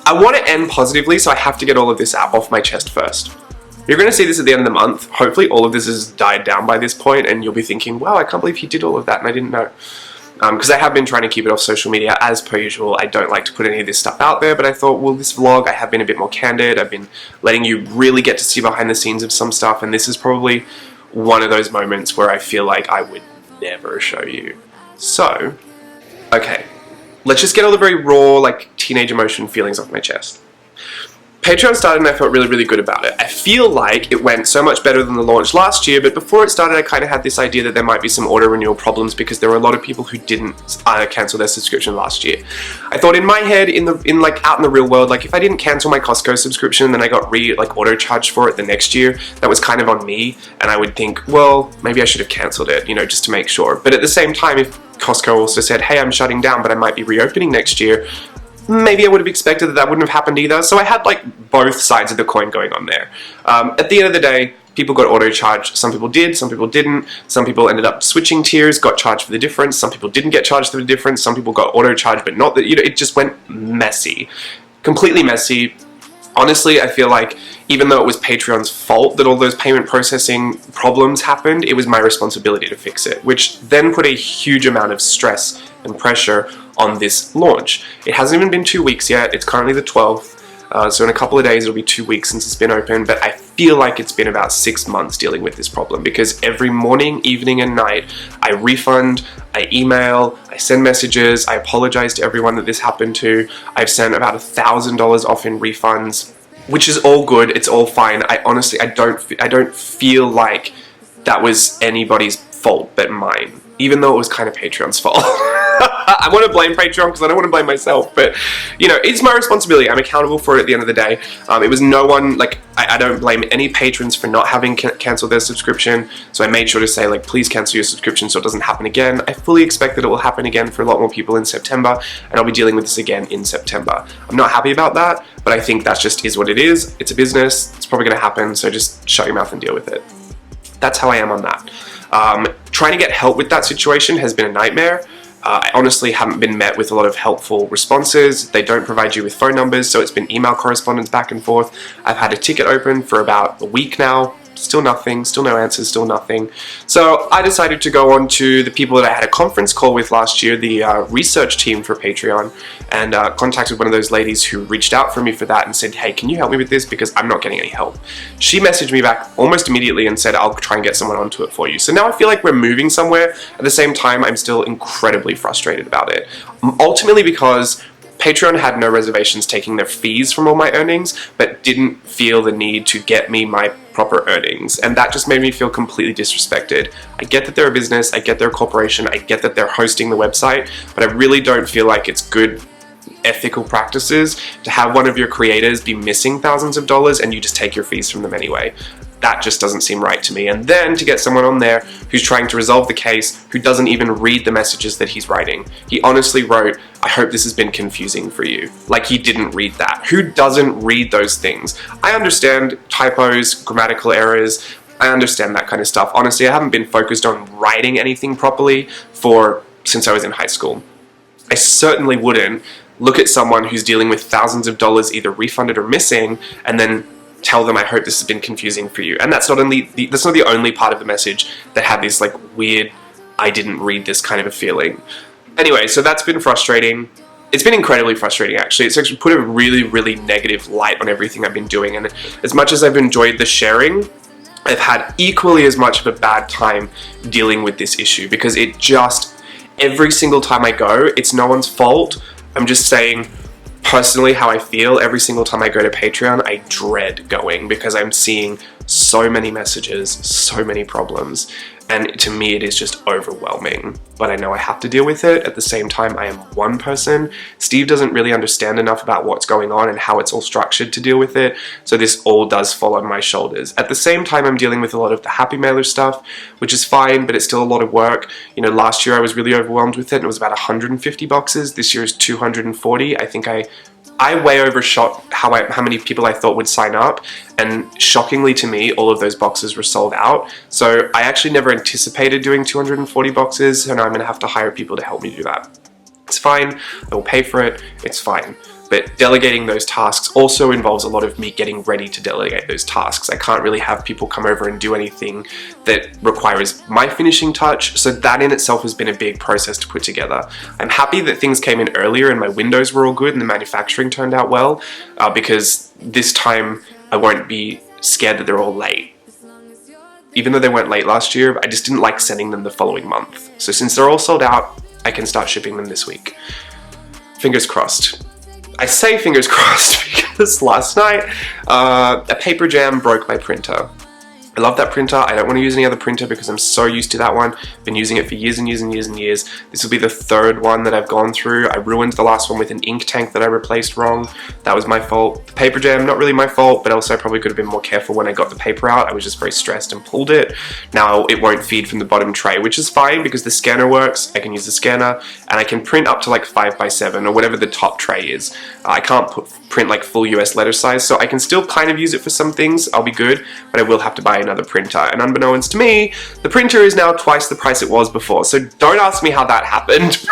I want to end positively, so I have to get all of this out off my chest first. You're going to see this at the end of the month. Hopefully all of this has died down by this point and you'll be thinking, wow, I can't believe he did all of that and I didn't know. Because I have been trying to keep it off social media as per usual. I don't like to put any of this stuff out there, but I thought, well, this vlog, I have been a bit more candid. I've been letting you really get to see behind the scenes of some stuff, and this is probably one of those moments where I feel like I would never show you. So, okay. Let's just get all the very raw, like, teenage emotion feelings off my chest. Patreon started and I felt really, really good about it. I feel like it went so much better than the launch last year, but before it started I kind of had this idea that there might be some auto-renewal problems because there were a lot of people who didn't cancel their subscription last year. I thought in my head, out in the real world, like if I didn't cancel my Costco subscription and then I got auto-charged for it the next year, that was kind of on me, and I would think, well, maybe I should have cancelled it, just to make sure. But at the same time, if Costco also said, hey, I'm shutting down, but I might be reopening next year, maybe I would have expected that wouldn't have happened either. So I had both sides of the coin going on there. At the end of the day, people got auto-charged. Some people did, some people didn't. Some people ended up switching tiers, got charged for the difference. Some people didn't get charged for the difference. Some people got auto-charged, but not that, it just went messy. Completely messy. Honestly, I feel like even though it was Patreon's fault that all those payment processing problems happened, it was my responsibility to fix it, which then put a huge amount of stress and pressure on this launch. It hasn't even been 2 weeks yet. It's currently the 12th. So in a couple of days it'll be 2 weeks since it's been open, but I feel like it's been about 6 months dealing with this problem because every morning, evening and night I refund, I email, I send messages, I apologize to everyone that this happened to. I've sent about $1,000 off in refunds, which is all good, it's all fine. I honestly, I don't feel like that was anybody's fault but mine, even though it was kind of Patreon's fault. I want to blame Patreon because I don't want to blame myself, but it's my responsibility. I'm accountable for it at the end of the day. It was no one, I don't blame any patrons for not having cancelled their subscription, so I made sure to say, please cancel your subscription so it doesn't happen again. I fully expect that it will happen again for a lot more people in September, and I'll be dealing with this again in September. I'm not happy about that, but I think that just is what it is. It's a business, it's probably going to happen, so just shut your mouth and deal with it. That's how I am on that. Trying to get help with that situation has been a nightmare. I honestly haven't been met with a lot of helpful responses. They don't provide you with phone numbers, so it's been email correspondence back and forth. I've had a ticket open for about a week now, still nothing, still no answers, still nothing. So I decided to go on to the people that I had a conference call with last year, the research team for Patreon, and contacted one of those ladies who reached out for me for that and said, hey, can you help me with this, because I'm not getting any help. She messaged me back almost immediately and said, I'll try and get someone onto it for you. So now I feel like we're moving somewhere. At the same time, I'm still incredibly frustrated about it. Ultimately because Patreon had no reservations taking their fees from all my earnings, but didn't feel the need to get me my proper earnings. And that just made me feel completely disrespected. I get that they're a business, I get they're a corporation, I get that they're hosting the website, but I really don't feel like it's good ethical practices to have one of your creators be missing thousands of dollars and you just take your fees from them anyway. That just doesn't seem right to me. And then to get someone on there who's trying to resolve the case, who doesn't even read the messages that he's writing. He honestly wrote, I hope this has been confusing for you. Like, he didn't read that. Who doesn't read those things? I understand typos, grammatical errors, I understand that kind of stuff. Honestly, I haven't been focused on writing anything properly since I was in high school. I certainly wouldn't look at someone who's dealing with thousands of dollars either refunded or missing and then tell them I hope this has been confusing for you. And that's not the only part of the message that had this like weird I didn't read this kind of a feeling. Anyway, so that's been frustrating. It's been incredibly frustrating actually. It's actually put a really, really negative light on everything I've been doing, and as much as I've enjoyed the sharing, I've had equally as much of a bad time dealing with this issue, because it just, every single time I go, it's no one's fault. I'm just saying personally how I feel. Every single time I go to Patreon, I dread going because I'm seeing so many messages, so many problems, and to me it is just overwhelming. But I know I have to deal with it. At the same time, I am one person. Steve doesn't really understand enough about what's going on and how it's all structured to deal with it, so this all does fall on my shoulders. At the same time, I'm dealing with a lot of the Happy Mailer stuff, which is fine, but it's still a lot of work. You know, last year I was really overwhelmed with it, and it was about 150 boxes. This year is 240. I think I way overshot how many people I thought would sign up, and shockingly to me, all of those boxes were sold out. So I actually never anticipated doing 240 boxes, and I'm going to have to hire people to help me do that. It's fine, I will pay for it, it's fine. But delegating those tasks also involves a lot of me getting ready to delegate those tasks. I can't really have people come over and do anything that requires my finishing touch, so that in itself has been a big process to put together. I'm happy that things came in earlier and my windows were all good and the manufacturing turned out well, because this time I won't be scared that they're all late. Even though they weren't late last year, I just didn't like sending them the following month. So since they're all sold out, I can start shipping them this week. Fingers crossed. I say fingers crossed because last night a paper jam broke my printer. I love that printer. I don't want to use any other printer because I'm so used to that one. I've been using it for years and years and years and years. This will be the third one that I've gone through. I ruined the last one with an ink tank that I replaced wrong. That was my fault. The paper jam, not really my fault, but also I probably could have been more careful when I got the paper out. I was just very stressed and pulled it. Now it won't feed from the bottom tray, which is fine because the scanner works. I can use the scanner and I can print up to like 5x7 or whatever the top tray is. I can't print like full US letter size, so I can still kind of use it for some things. I'll be good, but I will have to buy another printer. And unbeknownst to me, the printer is now twice the price it was before. So don't ask me how that happened.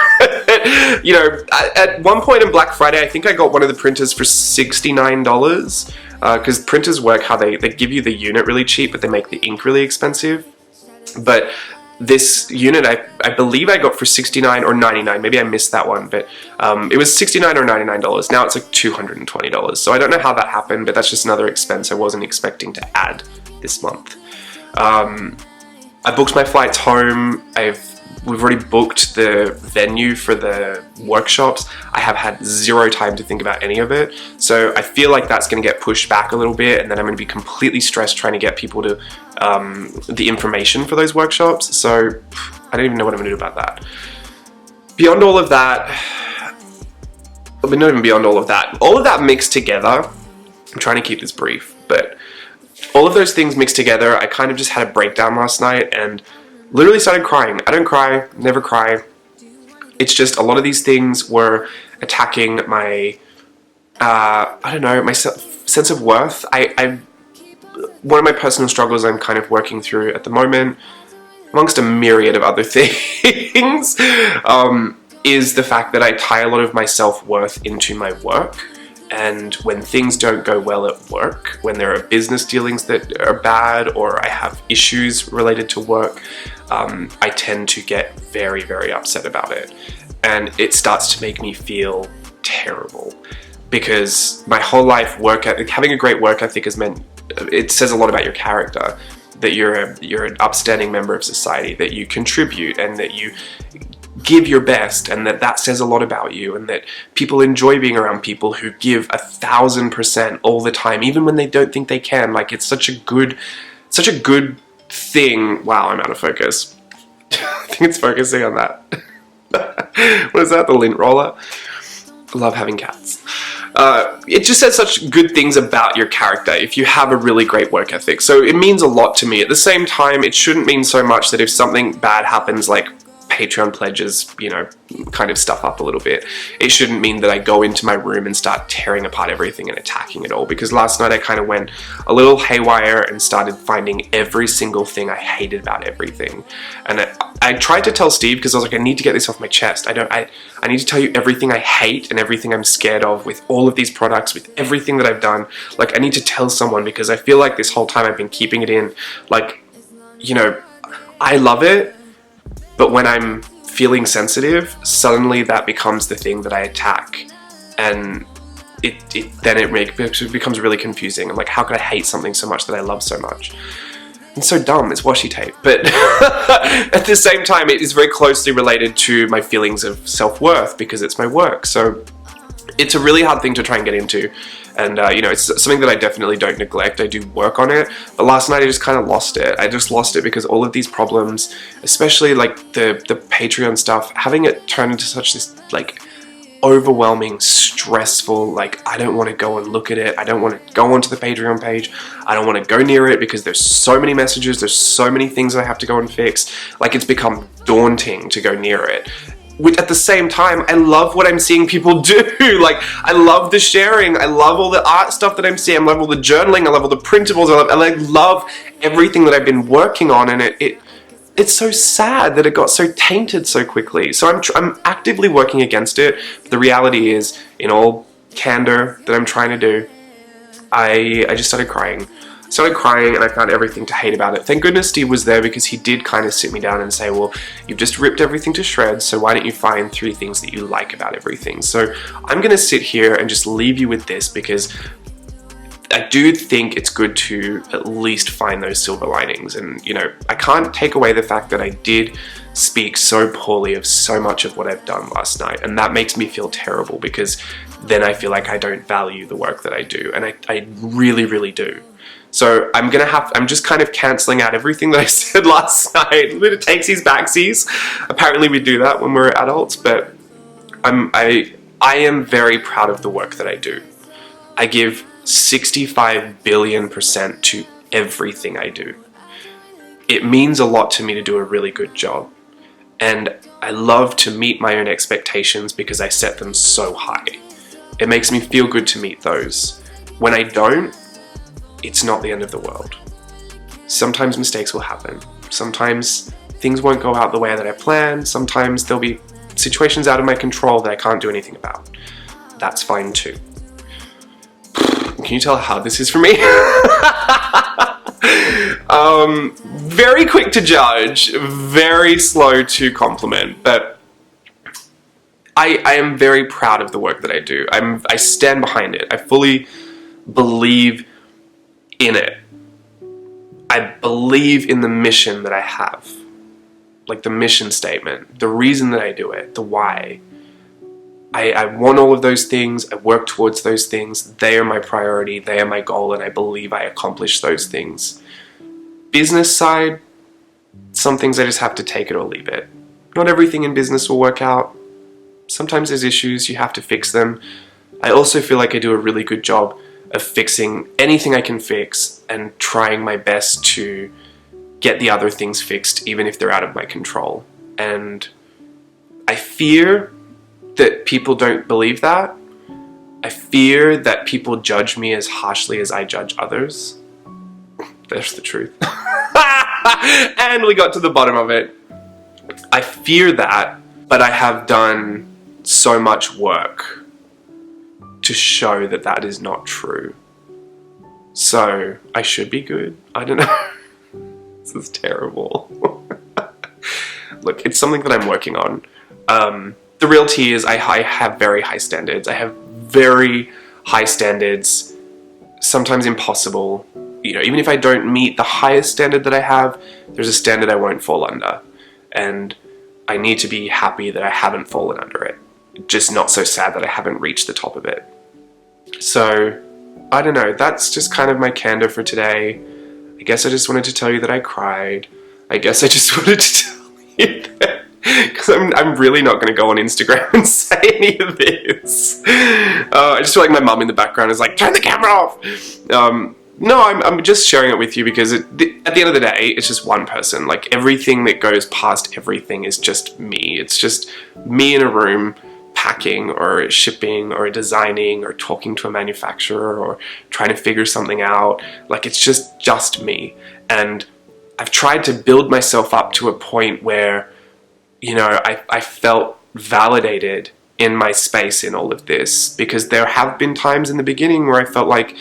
You know, at one point in Black Friday, I think I got one of the printers for $69, because printers work how they give you the unit really cheap, but they make the ink really expensive. But this unit, I believe I got for $69 or $99. Maybe I missed that one, but it was $69 or $99. Now it's like $220. So I don't know how that happened, but that's just another expense I wasn't expecting to add this month. I booked my flights home. We've already booked the venue for the workshops. I have had zero time to think about any of it. So I feel like that's going to get pushed back a little bit, and then I'm going to be completely stressed trying to get people to the information for those workshops. So I don't even know what I'm going to do about that. Beyond all of that, but not even beyond all of that mixed together, I'm trying to keep this brief, but all of those things mixed together, I kind of just had a breakdown last night and literally started crying. I don't cry, never cry. It's just a lot of these things were attacking my, I don't know, my sense of worth. One of my personal struggles I'm kind of working through at the moment, amongst a myriad of other things, is the fact that I tie a lot of my self-worth into my work. And when things don't go well at work, when there are business dealings that are bad, or I have issues related to work, I tend to get very, very upset about it. And it starts to make me feel terrible, because my whole life having a great work ethic it says a lot about your character, that you're an upstanding member of society, that you contribute and that you give your best, and that says a lot about you, and that people enjoy being around people who give 1,000% all the time, even when they don't think they can. Like, it's such a good thing. Wow, I'm out of focus. I think it's focusing on that. What is that? The lint roller? I love having cats. It just says such good things about your character if you have a really great work ethic. So it means a lot to me. At the same time, it shouldn't mean so much that if something bad happens, like Patreon pledges, kind of stuff up a little bit, it shouldn't mean that I go into my room and start tearing apart everything and attacking it all. Because last night I kind of went a little haywire and started finding every single thing I hated about everything. And I tried to tell Steve, because I was like, I need to get this off my chest. I need to tell you everything I hate and everything I'm scared of with all of these products, with everything that I've done. Like, I need to tell someone, because I feel like this whole time I've been keeping it in. Like, I love it, but when I'm feeling sensitive, suddenly that becomes the thing that I attack. And it becomes really confusing. I'm like, how could I hate something so much that I love so much? It's so dumb, it's washi tape. But at the same time, it is very closely related to my feelings of self-worth, because it's my work. So it's a really hard thing to try and get into. And, it's something that I definitely don't neglect. I do work on it. But last night I just kind of lost it. I just lost it because all of these problems, especially like the Patreon stuff, having it turn into such this like overwhelming, stressful, like, I don't want to go and look at it. I don't want to go onto the Patreon page. I don't want to go near it because there's so many messages. There's so many things I have to go and fix. Like, it's become daunting to go near it. Which at the same time, I love what I'm seeing people do. Like, I love the sharing. I love all the art stuff that I'm seeing. I love all the journaling. I love all the printables. I love everything that I've been working on. And it's so sad that it got so tainted so quickly. So I'm actively working against it. But the reality is, in all candor that I'm trying to do, I just started crying. And I found everything to hate about it. Thank goodness Steve was there, because he did kind of sit me down and say, well, you've just ripped everything to shreds, so why don't you find 3 things that you like about everything? So I'm going to sit here and just leave you with this, because I do think it's good to at least find those silver linings. And, I can't take away the fact that I did speak so poorly of so much of what I've done last night. And that makes me feel terrible, because then I feel like I don't value the work that I do. And I really, really do. So I'm just kind of cancelling out everything that I said last night. It takes these backsies. Apparently we do that when we're adults, but I am very proud of the work that I do. I give 65 billion% to everything I do. It means a lot to me to do a really good job. And I love to meet my own expectations, because I set them so high. It makes me feel good to meet those. When I don't, it's not the end of the world. Sometimes mistakes will happen. Sometimes things won't go out the way that I planned. Sometimes there'll be situations out of my control that I can't do anything about. That's fine too. Can you tell how hard this is for me? Very quick to judge, very slow to compliment, but I am very proud of the work that I do. I stand behind it. I fully believe in it. I believe in the mission that I have. Like the mission statement, the reason that I do it, the why. I want all of those things. I work towards those things. They are my priority. They are my goal, and I believe I accomplish those things. Business side, some things I just have to take it or leave it. Not everything in business will work out. Sometimes there's issues, you have to fix them. I also feel like I do a really good job of fixing anything I can fix and trying my best to get the other things fixed, even if they're out of my control. And I fear that people don't believe that. I fear that people judge me as harshly as I judge others. That's the truth. And we got to the bottom of it. I fear that, but I have done so much work to show that that is not true. So I should be good. I don't know. This is terrible. Look, it's something that I'm working on. The reality is I have very high standards. I have very high standards, sometimes impossible. You know, even if I don't meet the highest standard that I have, there's a standard I won't fall under. And I need to be happy that I haven't fallen under it. Just not so sad that I haven't reached the top of it. So, I don't know, that's just kind of my candor for today. I guess I just wanted to tell you that I cried. I guess I just wanted to tell you that, because I'm really not going to go on Instagram and say any of this. I just feel like my mum in the background is like, turn the camera off! No, I'm just sharing it with you because at the end of the day, it's just one person. Like, everything that goes past everything is just me. It's just me in a room packing or shipping or designing or talking to a manufacturer or trying to figure something out. Like, it's just me. And I've tried to build myself up to a point where, you know, I felt validated in my space in all of this, because there have been times in the beginning where I felt like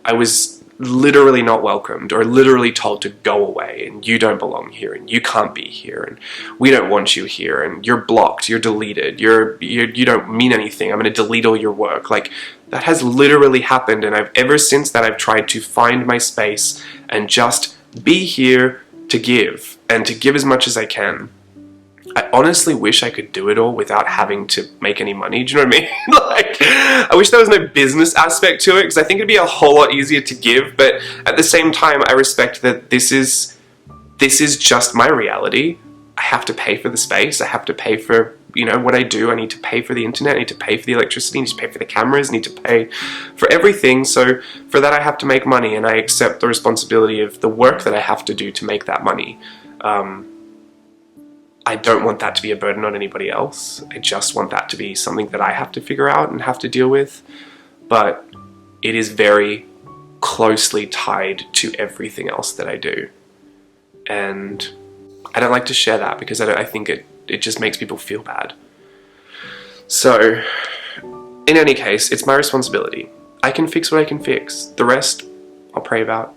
I was literally not welcomed or literally told to go away and you don't belong here and you can't be here and we don't want you here and you're blocked, you're deleted, you don't mean anything, I'm going to delete all your work. Like, that has literally happened, and ever since that I've tried to find my space and just be here to give, and to give as much as I can. I honestly wish I could do it all without having to make any money. Do you know what I mean? Like, I wish there was no business aspect to it, because I think it'd be a whole lot easier to give. But at the same time, I respect that this is just my reality. I have to pay for the space. I have to pay for, you know, what I do. I need to pay for the internet. I need to pay for the electricity. I need to pay for the cameras. I need to pay for everything. So for that, I have to make money, and I accept the responsibility of the work that I have to do to make that money. I don't want that to be a burden on anybody else. I just want that to be something that I have to figure out and have to deal with. But it is very closely tied to everything else that I do. And I don't like to share that because I think it just makes people feel bad. So, in any case, it's my responsibility. I can fix what I can fix. The rest, I'll pray about.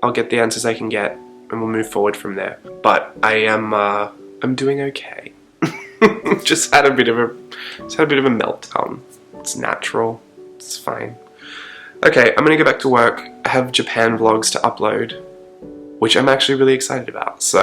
I'll get the answers I can get, and we'll move forward from there. But I'm doing okay. Just had a bit of a meltdown. It's natural. It's fine. Okay, I'm gonna go back to work. I have Japan vlogs to upload, which I'm actually really excited about. So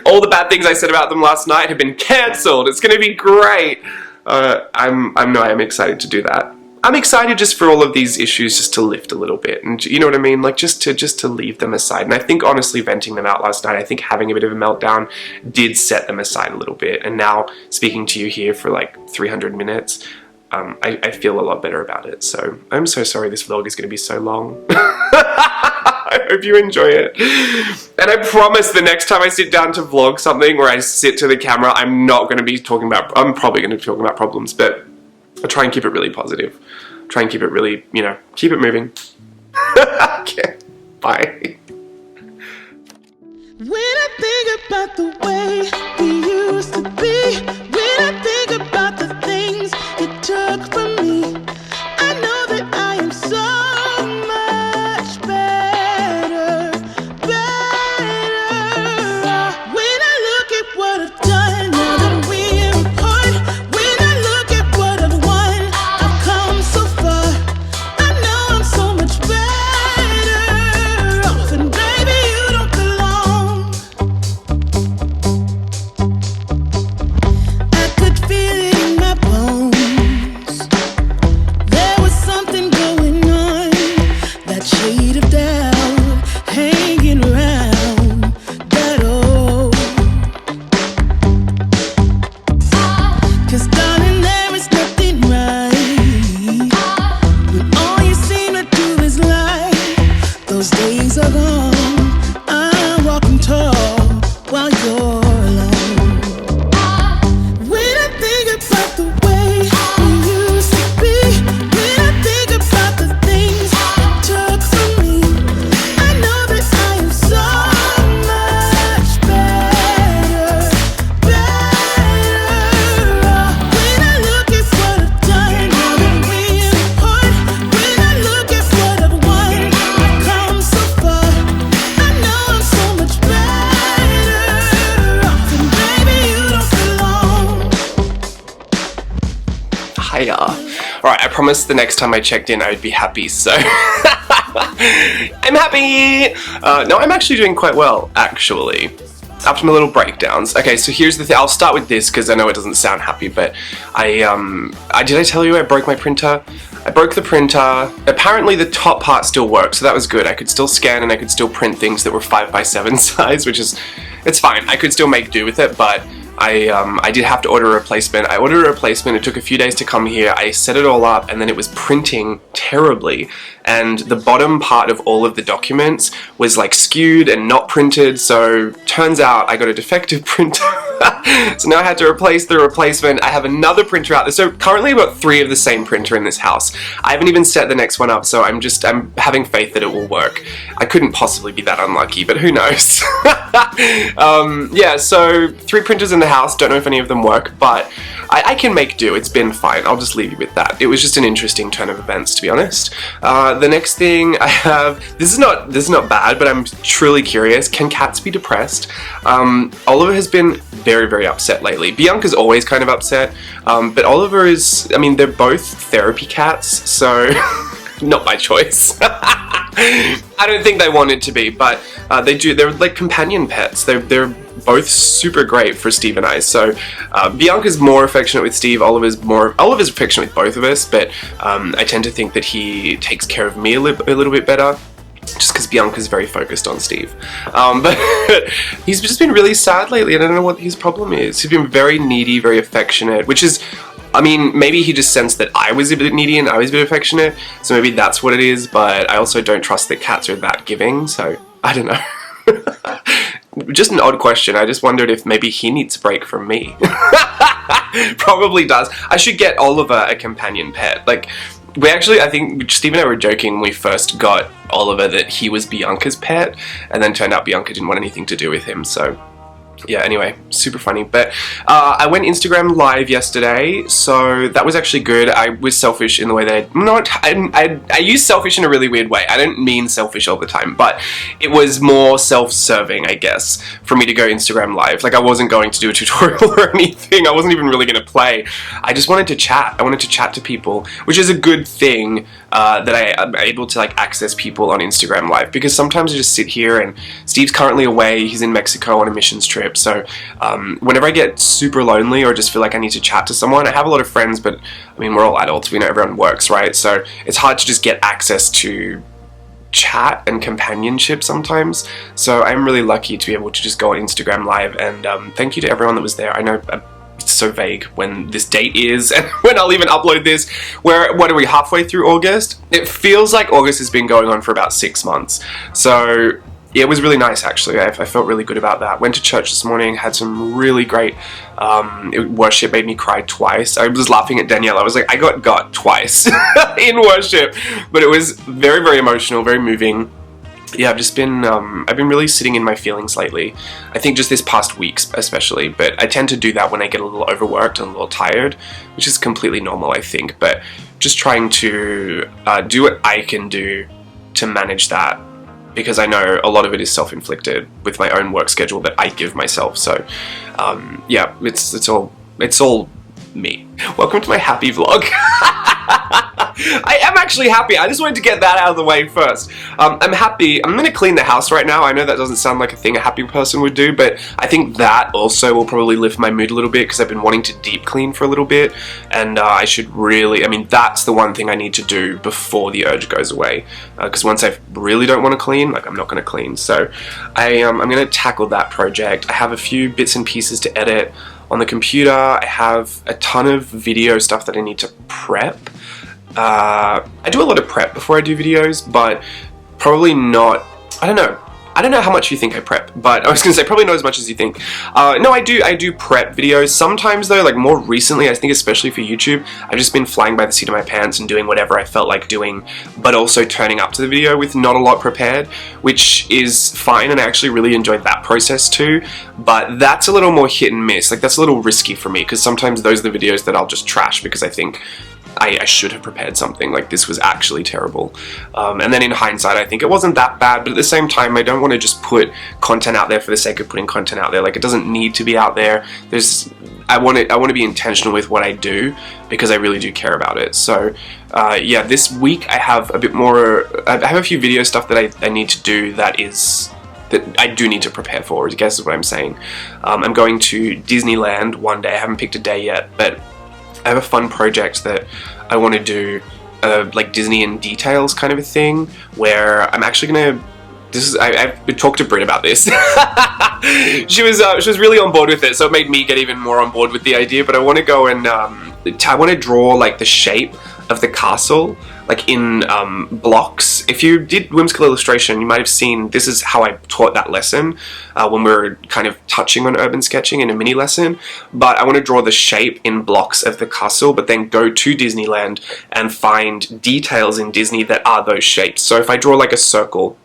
all the bad things I said about them last night have been cancelled. It's gonna be great. I'm excited to do that. I'm excited just for all of these issues just to lift a little bit, and you know what I mean? Like, just to leave them aside. And I think honestly venting them out last night, I think having a bit of a meltdown did set them aside a little bit. And now speaking to you here for like 300 minutes, I feel a lot better about it. So I'm so sorry this vlog is going to be so long. I hope you enjoy it. And I promise the next time I sit down to vlog something where I sit to the camera, I'm probably going to be talking about problems, but I'll try and keep it really positive. Try and keep it really, you know, keep it moving. Okay, bye. When I think about the way we used to be, when I think about the things it took from me, I know that I am so much better. When I look at what I've done, now that we're apart, when I look at what I've won, I've come so far. I know I'm so much better off, and baby, you don't belong. I could feel it in my bones. There was something going on, that shade of doubt hanging around that old. 'Cause darling, there is nothing right when all you seem to do is lie. Those days are gone. I'm walking tall while you're alone. When I think about the way we used to be, when I think about the things it took from me, fire. Alright, I promised the next time I checked in I would be happy, so I'm happy! No, I'm actually doing quite well, actually. After my little breakdowns. Okay, so here's the thing. I'll start with this because I know it doesn't sound happy, but did I tell you I broke my printer? I broke the printer. Apparently the top part still worked, so that was good. I could still scan and I could still print things that were 5x7 size, which is, it's fine. I could still make do with it, but I did have to order a replacement. I ordered a replacement. It took a few days to come here. I set it all up and then it was printing terribly. And the bottom part of all of the documents was like skewed and not printed. So turns out I got a defective printer. So now I had to replace the replacement. I have another printer out there. So currently I've got 3 of the same printer in this house. I haven't even set the next one up, so I'm having faith that it will work. I couldn't possibly be that unlucky, but who knows? Yeah, so 3 printers in the house. Don't know if any of them work, but I can make do. It's been fine. I'll just leave you with that. It was just an interesting turn of events, to be honest. The next thing I have, this is not bad, but I'm truly curious. Can cats be depressed? Oliver has been very, very upset lately. Bianca's always kind of upset, but Oliver is, I mean, they're both therapy cats, so not my choice. I don't think they wanted to be, but they're like companion pets. They're both super great for Steve and I. So Bianca's more affectionate with Steve, Oliver's affectionate with both of us, but I tend to think that he takes care of me a little bit better, just because Bianca's very focused on Steve. But he's just been really sad lately, and I don't know what his problem is. He's been very needy, very affectionate, which is, I mean, maybe he just sensed that I was a bit needy and I was a bit affectionate, so maybe that's what it is, but I also don't trust that cats are that giving, so I don't know. Just an odd question. I just wondered if maybe he needs a break from me. Probably does. I should get Oliver a companion pet. Like, I think Steve and I were joking when we first got Oliver that he was Bianca's pet, and then turned out Bianca didn't want anything to do with him, so yeah, anyway, super funny. But I went Instagram live yesterday, so that was actually good. I was selfish in the way that I use selfish in a really weird way. I don't mean selfish all the time, but it was more self-serving, I guess, for me to go Instagram live. Like, I wasn't going to do a tutorial or anything. I wasn't even really going to play. I just wanted to chat. I wanted to chat to people, which is a good thing that I'm able to like access people on Instagram live, because sometimes I just sit here and Steve's currently away. He's in Mexico on a missions trip. So whenever I get super lonely or just feel like I need to chat to someone, I have a lot of friends, but I mean, we're all adults, we know everyone works, right? So it's hard to just get access to chat and companionship sometimes. So I'm really lucky to be able to just go on Instagram live, and thank you to everyone that was there. I know it's so vague when this date is and when I'll even upload this. What are we, halfway through August? It feels like August has been going on for about 6 months. So yeah, it was really nice, actually. I felt really good about that. Went to church this morning, had some really great worship, made me cry twice. I was laughing at Danielle. I was like, I got twice in worship. But it was very, very emotional, very moving. Yeah, I've been really sitting in my feelings lately. I think just this past week especially, but I tend to do that when I get a little overworked and a little tired, which is completely normal, I think. But just trying to do what I can do to manage that, because I know a lot of it is self-inflicted with my own work schedule that I give myself. So yeah, it's all me. Welcome to my happy vlog. I am actually happy. I just wanted to get that out of the way first. I'm happy. I'm going to clean the house right now. I know that doesn't sound like a thing a happy person would do, but I think that also will probably lift my mood a little bit, because I've been wanting to deep clean for a little bit, and I should really, I mean, that's the one thing I need to do before the urge goes away, because once I really don't want to clean, like, I'm not going to clean. So I'm going to tackle that project. I have a few bits and pieces to edit on the computer. I have a ton of video stuff that I need to prep. I do a lot of prep before I do videos, but probably not, I don't know how much you think I prep, but I was going to say probably not as much as you think. No, I do prep videos. Sometimes though, like more recently, I think especially for YouTube, I've just been flying by the seat of my pants and doing whatever I felt like doing, but also turning up to the video with not a lot prepared, which is fine, and I actually really enjoyed that process too, but that's a little more hit and miss. Like, that's a little risky for me, because sometimes those are the videos that I'll just trash because I think I should have prepared something. Like, this was actually terrible. And then in hindsight, I think it wasn't that bad, but at the same time, I don't want to just put content out there for the sake of putting content out there. Like, it doesn't need to be out there. I want to be intentional with what I do because I really do care about it. So yeah, this week I have a bit more, I have a few video stuff that I need to do that I do need to prepare for, I guess is what I'm saying. I'm going to Disneyland one day. I haven't picked a day yet, but I have a fun project that I want to do, like Disney in details kind of a thing, where I'm actually going to, I've talked to Brit about this. She was really on board with it, so it made me get even more on board with the idea. But I want to go and I want to draw like the shape of the castle, like in blocks. If you did whimsical illustration, you might have seen this is how I taught that lesson when we were kind of touching on urban sketching in a mini lesson. But I want to draw the shape in blocks of the castle, but then go to Disneyland and find details in Disney that are those shapes. So if I draw like a circle,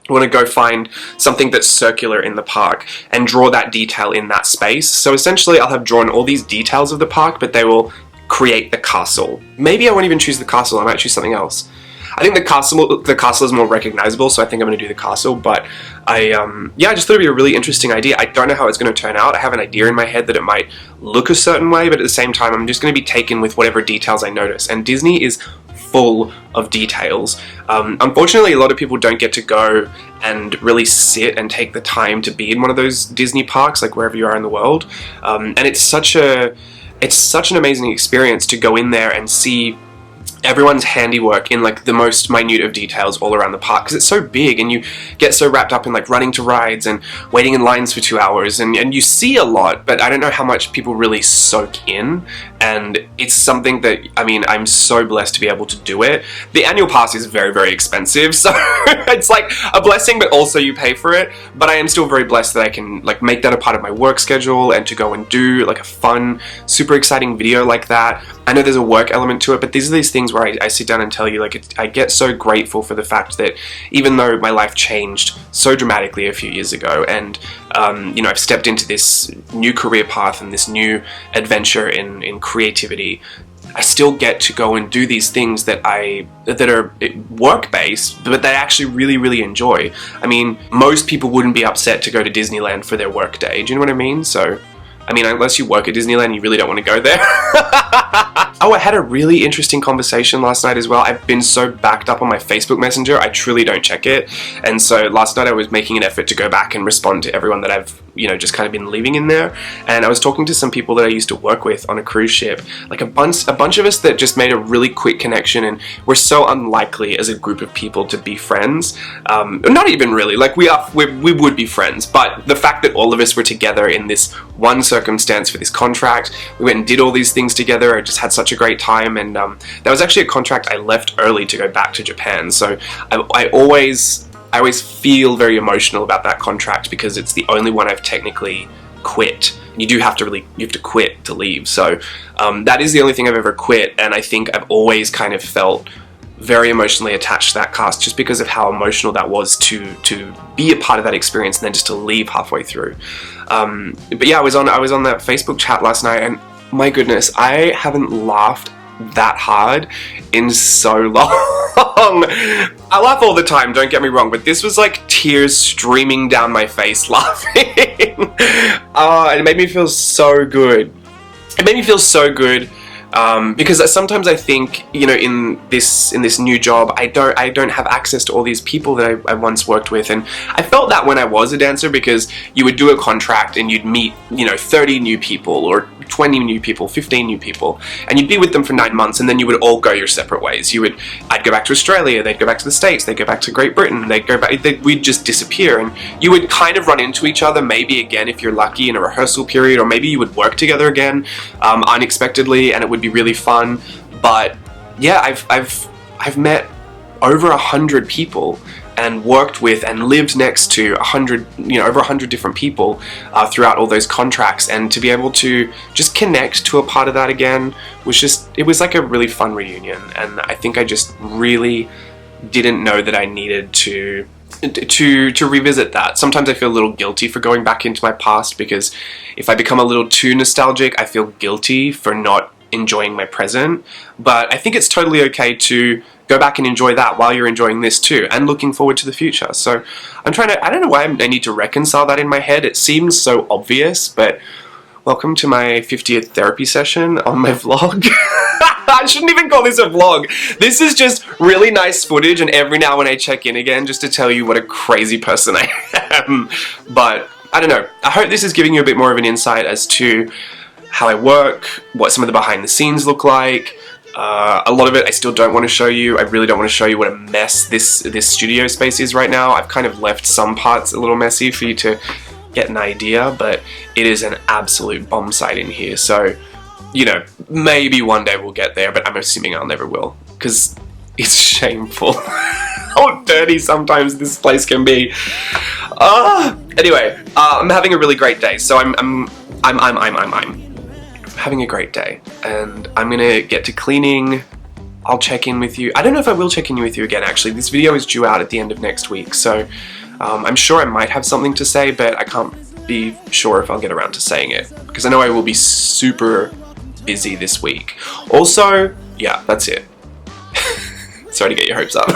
I want to go find something that's circular in the park and draw that detail in that space. So essentially I'll have drawn all these details of the park, but they will create the castle. Maybe I won't even choose the castle, I might choose something else. I think the castle is more recognizable, so I think I'm going to do the castle, but yeah, I just thought it'd be a really interesting idea. I don't know how it's going to turn out. I have an idea in my head that it might look a certain way, but at the same time I'm just going to be taken with whatever details I notice, and Disney is full of details. Unfortunately, a lot of people don't get to go and really sit and take the time to be in one of those Disney parks, like wherever you are in the world, and it's such an amazing experience to go in there and see everyone's handiwork in like the most minute of details all around the park, because it's so big and you get so wrapped up in like running to rides and waiting in lines for 2 hours, and you see a lot, but I don't know how much people really soak in, and it's something that, I mean, I'm so blessed to be able to do it. The annual pass is very, very expensive, so it's like a blessing, but also you pay for it, but I am still very blessed that I can like make that a part of my work schedule and to go and do like a fun, super exciting video like that. I know there's a work element to it, but these are these things where I sit down and tell you, like, I get so grateful for the fact that even though my life changed so dramatically a few years ago, and you know, I've stepped into this new career path and this new adventure in creativity, I still get to go and do these things that are work-based, but that I actually really, really enjoy. I mean, most people wouldn't be upset to go to Disneyland for their work day. Do you know what I mean? So, I mean, unless you work at Disneyland, you really don't want to go there. Oh, I had a really interesting conversation last night as well. I've been so backed up on my Facebook Messenger, I truly don't check it. And so last night I was making an effort to go back and respond to everyone that I've, you know, just kind of been leaving in there. And I was talking to some people that I used to work with on a cruise ship, like a bunch of us that just made a really quick connection, and we're so unlikely as a group of people to be friends. Not even really, like we would be friends, but the fact that all of us were together in this one circumstance for this contract, we went and did all these things together, I just had such a great time, and that was actually a contract I left early to go back to Japan, so I always feel very emotional about that contract because it's the only one I've technically quit. You have to quit to leave, so that is the only thing I've ever quit, and I think I've always kind of felt very emotionally attached to that cast just because of how emotional that was to be a part of that experience and then just to leave halfway through. But yeah, I was on that Facebook chat last night, and my goodness, I haven't laughed that hard in so long. I laugh all the time, don't get me wrong, but this was like tears streaming down my face laughing. It made me feel so good. It made me feel so good. Because sometimes I think, you know, in this new job, I don't have access to all these people that I once worked with, and I felt that when I was a dancer, because you would do a contract and you'd meet, you know, 30 new people or 20 new people, 15 new people, and you'd be with them for 9 months, and then you would all go your separate ways. I'd go back to Australia, they'd go back to the States, they'd go back to Great Britain, we'd just disappear, and you would kind of run into each other maybe again if you're lucky in a rehearsal period, or maybe you would work together again unexpectedly, and it would be really fun. But yeah, I've met over 100 people and worked with and lived next to 100, you know, over 100 different people throughout all those contracts, and to be able to just connect to a part of that again it was like a really fun reunion, and I think I just really didn't know that I needed to revisit that. Sometimes I feel a little guilty for going back into my past, because if I become a little too nostalgic, I feel guilty for not enjoying my present, but I think it's totally okay to go back and enjoy that while you're enjoying this too, and looking forward to the future. So I don't know why I need to reconcile that in my head. It seems so obvious, but welcome to my 50th therapy session on my vlog. I shouldn't even call this a vlog. This is just really nice footage, and every now and when I check in again just to tell you what a crazy person I am. But I don't know, I hope this is giving you a bit more of an insight as to how I work, what some of the behind the scenes look like. A lot of it I still don't want to show you. I really don't want to show you what a mess this studio space is right now. I've kind of left some parts a little messy for you to get an idea, but it is an absolute bomb site in here. So, you know, maybe one day we'll get there, but I'm assuming I'll never will, because it's shameful how dirty sometimes this place can be. Anyway, I'm having a really great day. So I'm having a great day, and I'm gonna get to cleaning. I'll check in with you. I don't know if I will check in with you again, actually. This video is due out at the end of next week, so I'm sure I might have something to say, but I can't be sure if I'll get around to saying it, because I know I will be super busy this week. Also, yeah, that's it. Sorry to get your hopes up.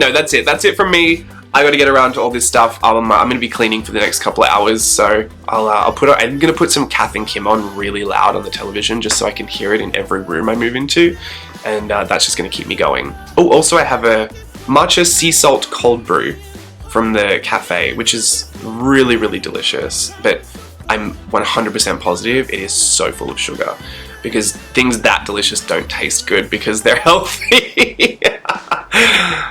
No, that's it. That's it from me. I got to get around to all this stuff. I'm going to be cleaning for the next couple of hours, so I'm going to put some Kath and Kim on really loud on the television just so I can hear it in every room I move into, and that's just going to keep me going. Oh, also I have a matcha sea salt cold brew from the cafe, which is really, really delicious, but I'm 100% positive it is so full of sugar, because things that delicious don't taste good because they're healthy.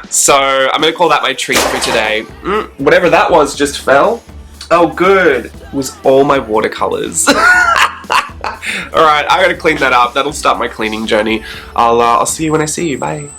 So I'm gonna call that my treat for today. Whatever that was just fell. Oh good, it was all my watercolors. Alright, I gotta clean that up. That'll start my cleaning journey. I'll see you when I see you. Bye.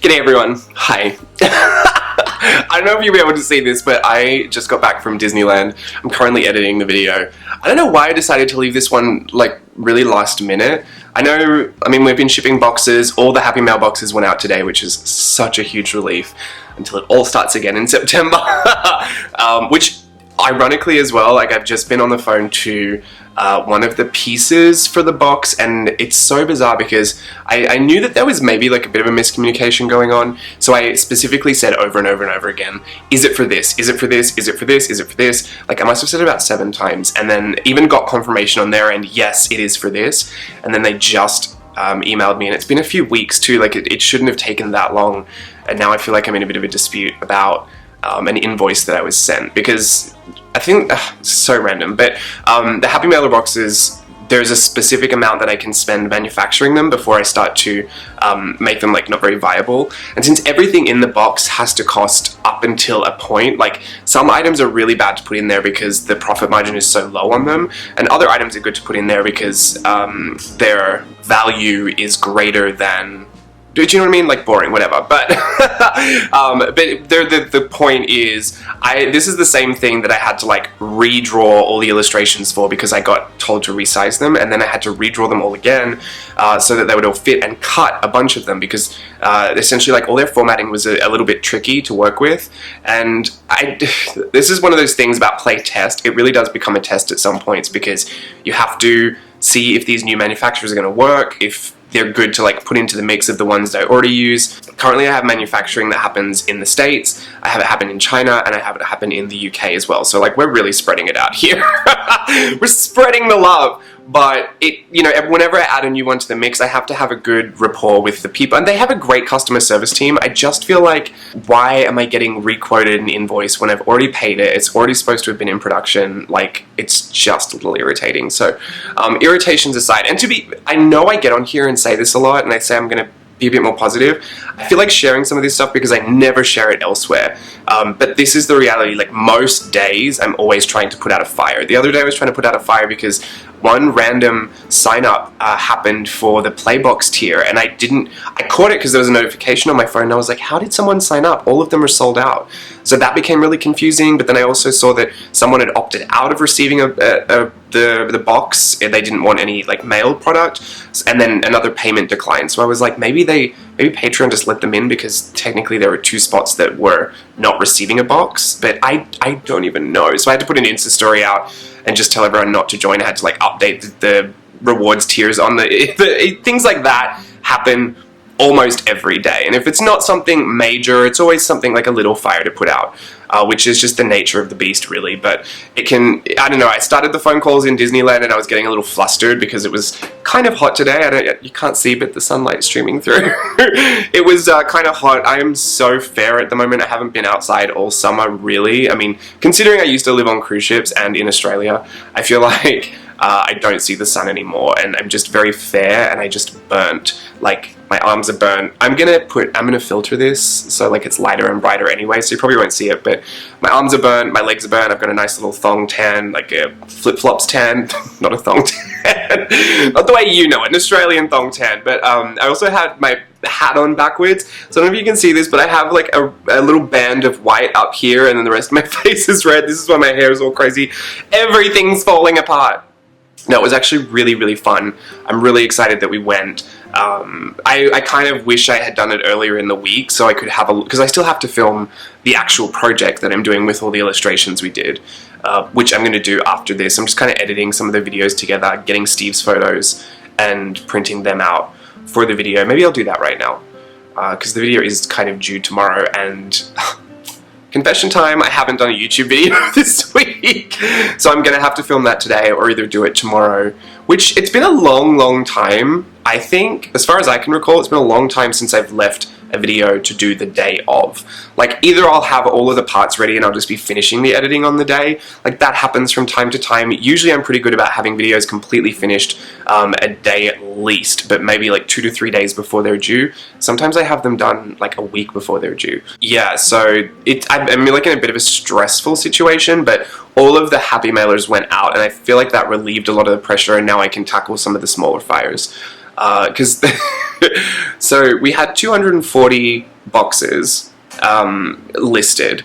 G'day everyone, hi. I don't know if you'll be able to see this, but I just got back from Disneyland. I'm currently editing the video. I don't know why I decided to leave this one like really last minute. I mean we've been shipping boxes, all the Happy Mail boxes went out today, which is such a huge relief until it all starts again in September. Which ironically as well, like I've just been on the phone to one of the pieces for the box, and it's so bizarre because I knew that there was maybe like a bit of a miscommunication going on, so I specifically said over and over and over again, is it for this, is it for this, is it for this, is it for this? Like I must have said it about 7 times, and then even got confirmation on their end, yes it is for this, and then they just emailed me, and it's been a few weeks too, like it shouldn't have taken that long, and now I feel like I'm in a bit of a dispute about an invoice that I was sent, because I think, it's so random, but the Happy Mailer boxes there's a specific amount that I can spend manufacturing them before I start to make them like not very viable. And since everything in the box has to cost up until a point, like some items are really bad to put in there because the profit margin is so low on them, and other items are good to put in there because their value is greater than, do you know what I mean? Like boring, whatever. But the point is, this is the same thing that I had to like redraw all the illustrations for because I got told to resize them, and then I had to redraw them all again so that they would all fit, and cut a bunch of them because essentially like all their formatting was a little bit tricky to work with. And this is one of those things about play test. It really does become a test at some points because you have to see if these new manufacturers are going to work, if they're good to like put into the mix of the ones that I already use. Currently I have manufacturing that happens in the States, I have it happen in China, and I have it happen in the UK as well. So like we're really spreading it out here. We're spreading the love. But it, you know, whenever I add a new one to the mix, I have to have a good rapport with the people, and they have a great customer service team. I just feel like, why am I getting requoted an invoice when I've already paid it? It's already supposed to have been in production. Like, it's just a little irritating. So, irritations aside, and I know I get on here and say this a lot, and I say I'm going to be a bit more positive. I feel like sharing some of this stuff because I never share it elsewhere. But this is the reality. Like most days, I'm always trying to put out a fire. The other day I was trying to put out a fire because one random sign up happened for the Playbox tier, and I caught it because there was a notification on my phone, and I was like, how did someone sign up? All of them are sold out. So that became really confusing, but then I also saw that someone had opted out of receiving the box. They didn't want any like mail product, and then another payment declined. So I was like, maybe Patreon just let them in because technically there were 2 spots that were not receiving a box, but I don't even know. So I had to put an Insta story out and just tell everyone not to join. I had to like update the rewards tiers on the things like that happen almost every day. And if it's not something major, it's always something like a little fire to put out, which is just the nature of the beast, really. But it can, I don't know, I started the phone calls in Disneyland and I was getting a little flustered because it was kind of hot today. You can't see, but the sunlight's streaming through. It was kind of hot. I am so fair at the moment. I haven't been outside all summer, really. I mean, considering I used to live on cruise ships and in Australia, I feel like I don't see the sun anymore, and I'm just very fair, and I just burnt. Like, my arms are burnt. I'm gonna filter this so like it's lighter and brighter anyway, so you probably won't see it, but my arms are burnt, my legs are burnt, I've got a nice little thong tan, like a flip-flops tan, not a thong tan, not the way you know it, an Australian thong tan, but I also had my hat on backwards, so I don't know if you can see this, but I have like a little band of white up here, and then the rest of my face is red. This is why my hair is all crazy. Everything's falling apart. No, it was actually really, really fun. I'm really excited that we went. I kind of wish I had done it earlier in the week so I could have because I still have to film the actual project that I'm doing with all the illustrations we did, which I'm going to do after this. I'm just kind of editing some of the videos together, getting Steve's photos and printing them out for the video. Maybe I'll do that right now because the video is kind of due tomorrow, and confession time, I haven't done a YouTube video this week, so I'm going to have to film that today or either do it tomorrow, which it's been a long, long time. I think, as far as I can recall, it's been a long time since I've left a video to do the day of. Like, either I'll have all of the parts ready and I'll just be finishing the editing on the day. Like, that happens from time to time. Usually I'm pretty good about having videos completely finished a day at least, but maybe like 2 to 3 days before they're due. Sometimes I have them done like a week before they're due. Yeah, so I'm like in a bit of a stressful situation, but all of the happy mailers went out, and I feel like that relieved a lot of the pressure, and now I can tackle some of the smaller fires. Because so we had 240 boxes listed.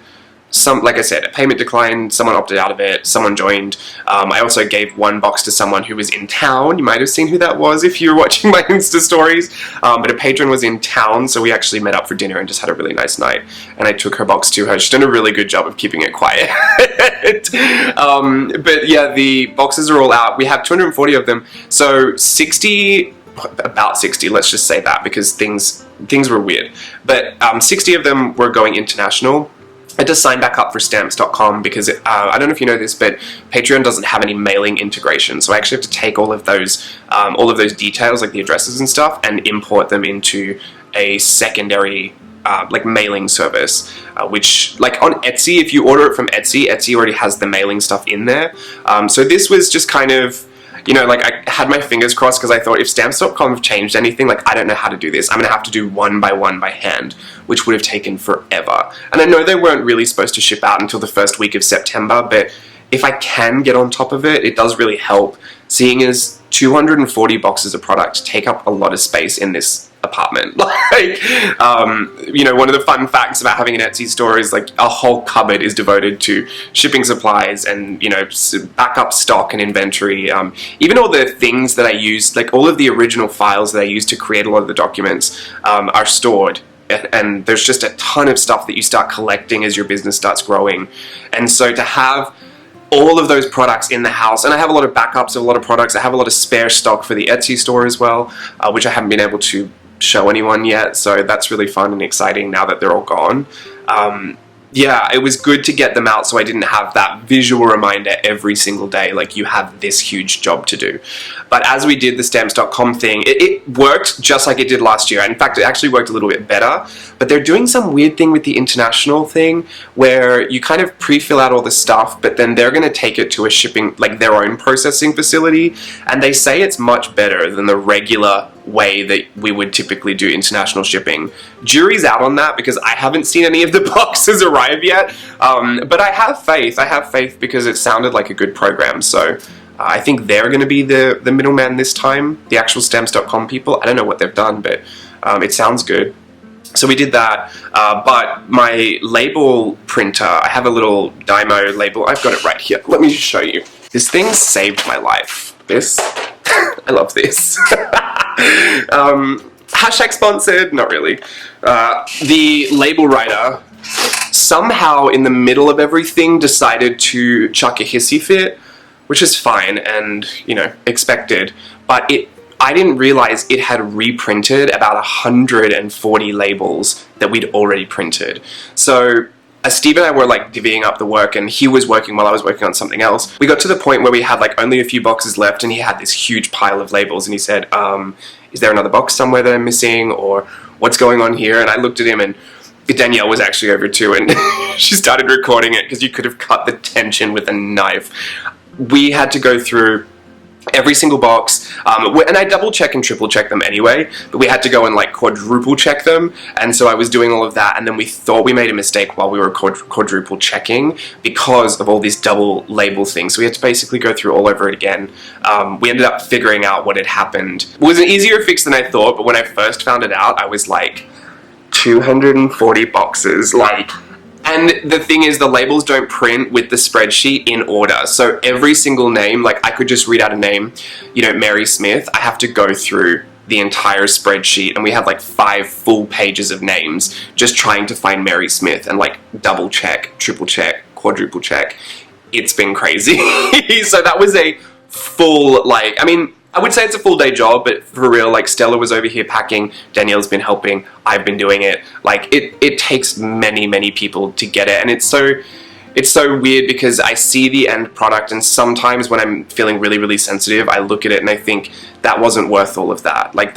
Some, like I said, a payment declined, someone opted out of it, someone joined. I also gave 1 box to someone who was in town. You might have seen who that was if you were watching my Insta stories. But a patron was in town, so we actually met up for dinner and just had a really nice night. And I took her box to her. She's done a really good job of keeping it quiet. But yeah, the boxes are all out. We have 240 of them. So about 60, let's just say that, because things were weird. But 60 of them were going international. I had to sign back up for stamps.com because I don't know if you know this, but Patreon doesn't have any mailing integration. So I actually have to take all of those details, like the addresses and stuff, and import them into a secondary like mailing service, which, like on Etsy, if you order it from Etsy already has the mailing stuff in there. So this was just kind of, you know, like I had my fingers crossed because I thought if Stamps.com have changed anything, like I don't know how to do this. I'm going to have to do one by one by hand, which would have taken forever. And I know they weren't really supposed to ship out until the first week of September, but if I can get on top of it, it does really help, seeing as 240 boxes of product take up a lot of space in this apartment. Like, you know, one of the fun facts about having an Etsy store is like a whole cupboard is devoted to shipping supplies and, you know, backup stock and inventory. Even all the things that I use, like all of the original files that I use to create a lot of the documents are stored. And there's just a ton of stuff that you start collecting as your business starts growing. And so to have all of those products in the house, and I have a lot of backups of a lot of products. I have a lot of spare stock for the Etsy store as well, which I haven't been able to show anyone yet, so that's really fun and exciting now that they're all gone. Yeah, it was good to get them out so I didn't have that visual reminder every single day, like you have this huge job to do. But as we did the Stamps.com thing, it worked just like it did last year. In fact, it actually worked a little bit better, but they're doing some weird thing with the international thing where you kind of pre-fill out all the stuff, but then they're going to take it to a shipping, like their own processing facility, and they say it's much better than the regular way that we would typically do international shipping. Jury's out on that because I haven't seen any of the boxes arrive yet, but I have faith because it sounded like a good program. So I think they're going to be the middleman this time, the actual Stamps.com people. I don't know what they've done, but it sounds good. So we did that, but my label printer, I have a little Dymo label. I've got it right here. Let me just show you. This thing saved my life. This, I love this. Hashtag sponsored, not really. The label writer somehow in the middle of everything decided to chuck a hissy fit, which is fine and, you know, expected, but I didn't realize it had reprinted about 140 labels that we'd already printed. So Steve and I were like divvying up the work, and he was working while I was working on something else. We got to the point where we had like only a few boxes left, and he had this huge pile of labels, and he said, is there another box somewhere that I'm missing, or what's going on here? And I looked at him, and Danielle was actually over too, and she started recording it because you could have cut the tension with a knife. We had to go through every single box, and I double check and triple check them anyway, but we had to go and like quadruple check them, and so I was doing all of that, and then we thought we made a mistake while we were quadruple checking because of all these double label things, so we had to basically go through all over it again. We ended up figuring out what had happened. It was an easier fix than I thought, but when I first found it out, I was like, 240 boxes, like. And the thing is, the labels don't print with the spreadsheet in order. So every single name, like I could just read out a name, you know, Mary Smith, I have to go through the entire spreadsheet, and we had like 5 full pages of names just trying to find Mary Smith and like double check, triple check, quadruple check. It's been crazy. So that was a full, like, I mean, I would say it's a full day job, but for real, like Stella was over here packing, Danielle's been helping, I've been doing it. Like it takes many, many people to get it, and it's so weird because I see the end product, and sometimes when I'm feeling really, really sensitive, I look at it and I think that wasn't worth all of that. Like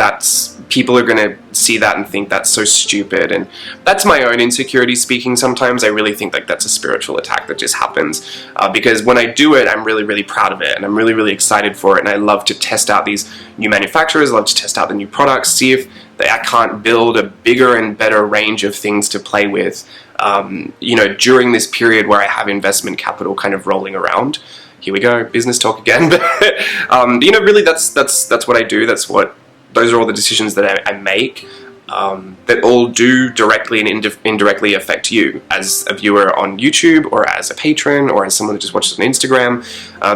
people are gonna see that and think that's so stupid, and that's my own insecurity speaking. Sometimes I really think like that's a spiritual attack that just happens, because when I do it, I'm really, really proud of it, and I'm really, really excited for it, and I love to test out these new manufacturers, I love to test out the new products, see if I can't build a bigger and better range of things to play with, you know, during this period where I have investment capital kind of rolling around. Here we go, business talk again. But you know, really, that's what I do. Those are all the decisions that I make that all do directly and indirectly affect you as a viewer on YouTube, or as a patron, or as someone that just watches on Instagram.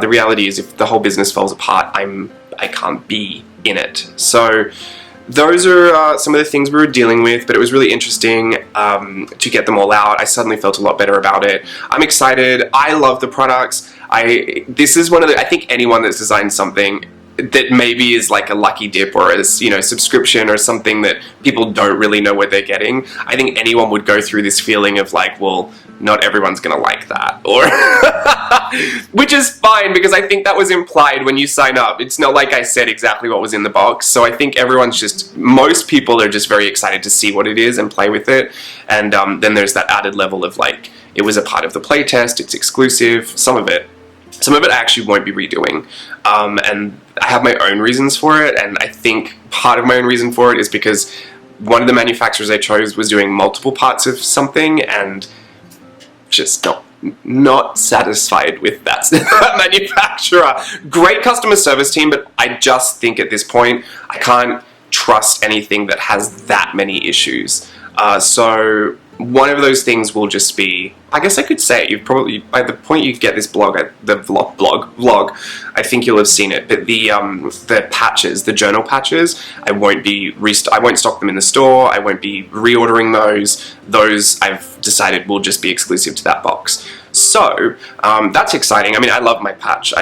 The reality is, if the whole business falls apart, I can't be in it. So those are some of the things we were dealing with, but it was really interesting to get them all out. I suddenly felt a lot better about it. I'm excited. I love the products. This is one of the, I think anyone that's designed something that maybe is like a lucky dip, or a, you know, subscription, or something that people don't really know what they're getting, I think anyone would go through this feeling of like, well, not everyone's gonna like that, or which is fine, because I think that was implied when you sign up. It's not like I said exactly what was in the box, so I think most people are just very excited to see what it is and play with it, and then there's that added level of like, it was a part of the playtest, it's exclusive, some of it Some of it I actually won't be redoing, and I have my own reasons for it, and I think part of my own reason for it is because one of the manufacturers I chose was doing multiple parts of something, and just not satisfied with that manufacturer. Great customer service team, but I just think at this point I can't trust anything that has that many issues. So one of those things will just be, I guess I could say, you've probably, by the point you get this vlog, I think you'll have seen it, but the patches, the journal patches, I won't stock them in the store, I won't be reordering those. Those I've decided will just be exclusive to that box. So, that's exciting. I mean, I love my patch.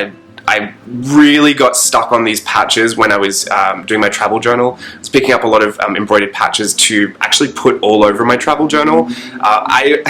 I really got stuck on these patches when I was doing my travel journal. I was picking up a lot of embroidered patches to actually put all over my travel journal. I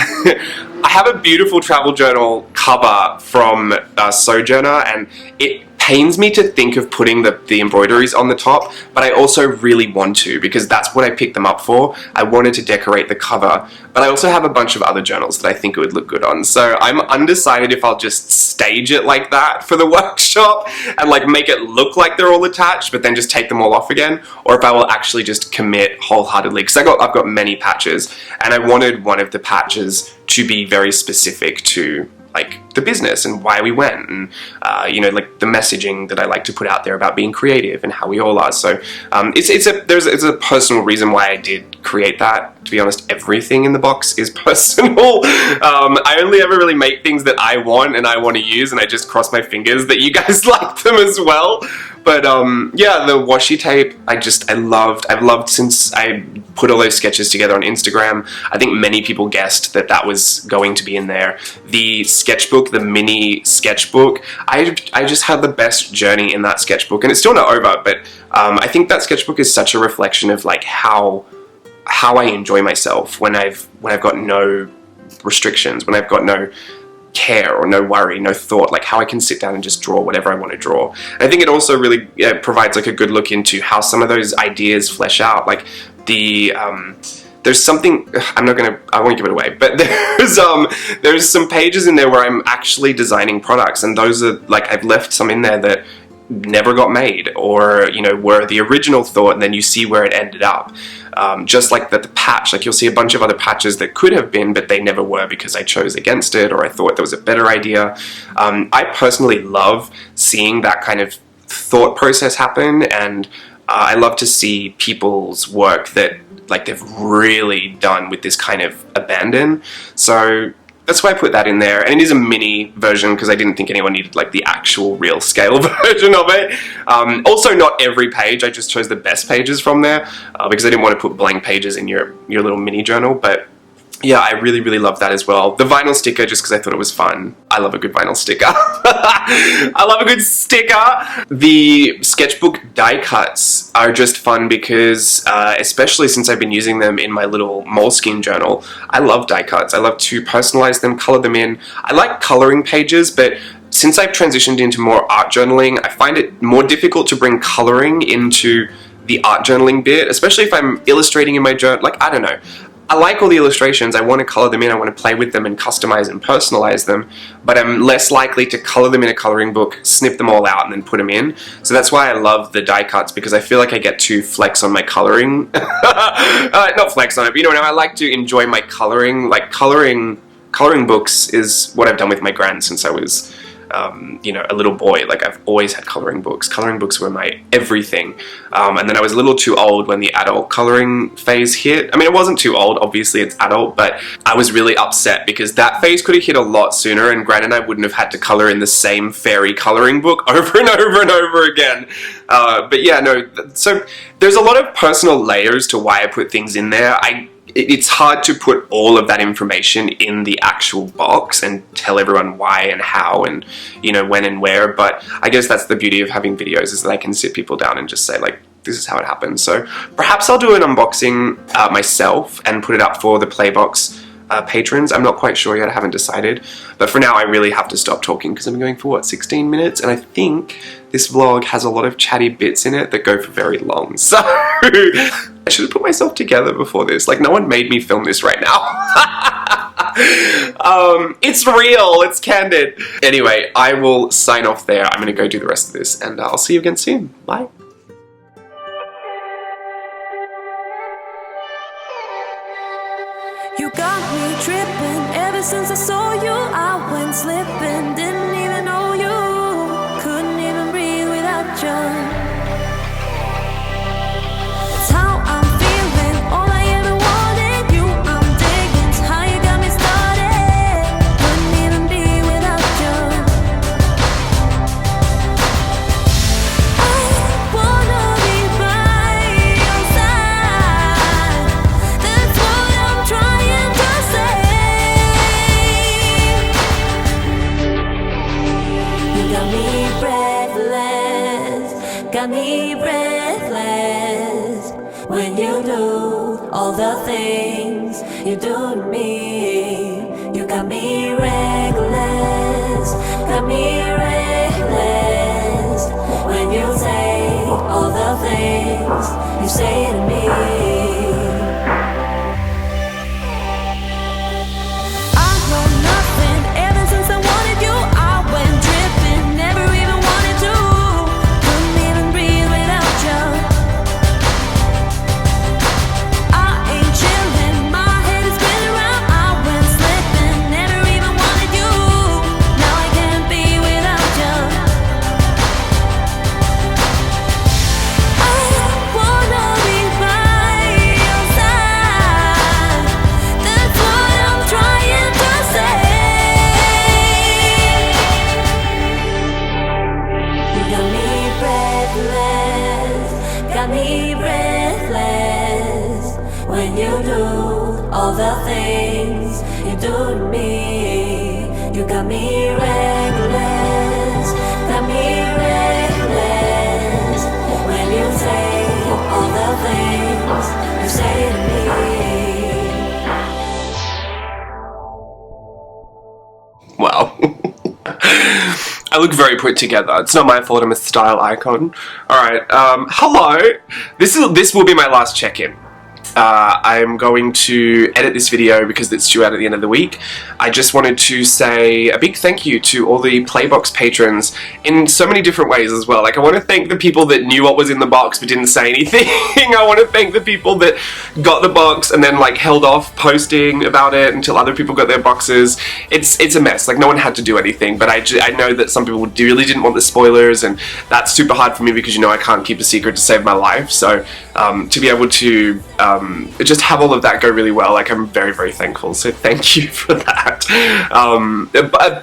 have a beautiful travel journal cover from Sojourner, and it pains me to think of putting the embroideries on the top, but I also really want to, because that's what I picked them up for. I wanted to decorate the cover, but I also have a bunch of other journals that I think it would look good on. So I'm undecided if I'll just stage it like that for the workshop and like make it look like they're all attached, but then just take them all off again, or if I will actually just commit wholeheartedly, because I've got many patches, and I wanted one of the patches to be very specific to like the business and why we went, and you know, like the messaging that I like to put out there about being creative and how we all are. So there's a personal reason why I did create that. To be honest, everything in the box is personal. I only ever really make things that I want and I want to use, and I just cross my fingers that you guys like them as well. But yeah, the washi tape, I've loved since I put all those sketches together on Instagram. I think many people guessed that was going to be in there. The sketchbook, the mini sketchbook, I just had the best journey in that sketchbook, and it's still not over, but I think that sketchbook is such a reflection of like how I enjoy myself when I've got no restrictions, when I've got no care or no worry, no thought, like how I can sit down and just draw whatever I want to draw. And I think it also really provides like a good look into how some of those ideas flesh out. Like there's something, I won't give it away, but there's some pages in there where I'm actually designing products, and those are like, I've left some in there that never got made, or you know, were the original thought, and then you see where it ended up. Just like the patch, like you'll see a bunch of other patches that could have been, but they never were because I chose against it, or I thought there was a better idea. I personally love seeing that kind of thought process happen, and I love to see people's work that like they've really done with this kind of abandon. So that's why I put that in there, and it is a mini version because I didn't think anyone needed like the actual real scale version of it. Also, not every page, I just chose the best pages from there because I didn't want to put blank pages in your little mini journal. But yeah, I really, really love that as well. The vinyl sticker, just because I thought it was fun. I love a good vinyl sticker. I love a good sticker. The sketchbook die cuts are just fun because, especially since I've been using them in my little Moleskine journal, I love die cuts. I love to personalize them, color them in. I like coloring pages, but since I've transitioned into more art journaling, I find it more difficult to bring coloring into the art journaling bit, especially if I'm illustrating in my journal. Like, I don't know. I like all the illustrations, I want to color them in, I want to play with them and customize and personalize them, but I'm less likely to color them in a coloring book, snip them all out and then put them in. So that's why I love the die cuts, because I feel like I get to flex on my coloring. Not flex on it, but you know what I mean? I like to enjoy my coloring. Like coloring books is what I've done with my gran since I was you know, a little boy. Like I've always had coloring books. Coloring books were my everything. And then I was a little too old when the adult coloring phase hit. I mean, it wasn't too old, obviously it's adult, but I was really upset because that phase could have hit a lot sooner, and Gran and I wouldn't have had to color in the same fairy coloring book over and over and over again. But yeah, no, so there's a lot of personal layers to why I put things in there. It's hard to put all of that information in the actual box and tell everyone why and how and, you know, when and where, but I guess that's the beauty of having videos, is that I can sit people down and just say, like, this is how it happens. So perhaps I'll do an unboxing myself and put it up for the Playbox patrons. I'm not quite sure yet, I haven't decided, but for now I really have to stop talking because I've been going for what, 16 minutes, and I think this vlog has a lot of chatty bits in it that go for very long, so I should have put myself together before this. Like, no one made me film this right now. It's real, it's candid. Anyway, I will sign off there. I'm gonna go do the rest of this, and I'll see you again soon. Bye. You got me tripping. Ever since I saw you, I went slipping. Didn't even know you. Couldn't even breathe without you. It's how I'm feeling. All I ever wanted, you I'm digging. It's how you got me started. Couldn't even be without you. I wanna be by your side. That's what I'm trying to say. You got me breathless, got me breathless. When you do all the things you do to me, you got me reckless, got me reckless. When you say all the things you say to me, I know nothing. Ever since I wanted you, I went dripping. Never even wanted to. Couldn't even breathe without you. I ain't chilling. My head is spinning round. I went slipping. Never even wanted you. Now I can't be without you. I wanna be by your side. That's what I'm trying to say. You got me breathless, got me breathless. When you do all the things you do to me, you got me reckless, got me reckless. When you say all the things you say to me. Wow. I look very put together. It's not my fault I'm a style icon. Alright, hello. This will be my last check-in. I'm going to edit this video because it's due out at the end of the week. I just wanted to say a big thank you to all the Playbox patrons in so many different ways as well. Like, I want to thank the people that knew what was in the box but didn't say anything. I want to thank the people that got the box and then like held off posting about it until other people got their boxes. It's a mess. Like, no one had to do anything, but I know that some people really didn't want the spoilers, and that's super hard for me because, you know, I can't keep a secret to save my life. So to be able to just have all of that go really well, like, I'm very, very thankful. So thank you for that.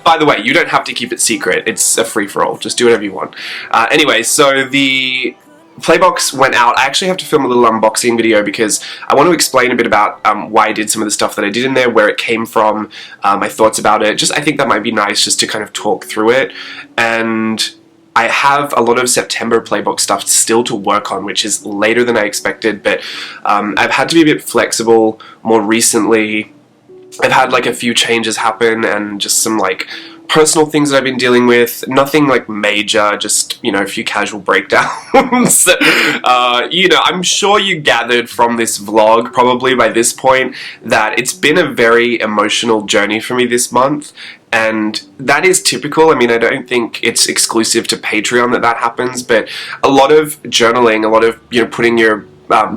By the way, you don't have to keep it secret. It's a free-for-all. Just do whatever you want. Anyway, so the Playbox went out. I actually have to film a little unboxing video because I want to explain a bit about why I did some of the stuff that I did in there, where it came from, my thoughts about it. Just, I think that might be nice just to kind of talk through it. And I have a lot of September Playbox stuff still to work on, which is later than I expected, but I've had to be a bit flexible more recently. I've had like a few changes happen and just some like personal things that I've been dealing with. Nothing like major, just, you know, a few casual breakdowns. You know, I'm sure you gathered from this vlog probably by this point that it's been a very emotional journey for me this month. And that is typical. I mean, I don't think it's exclusive to Patreon that happens, but a lot of journaling, a lot of, you know, putting your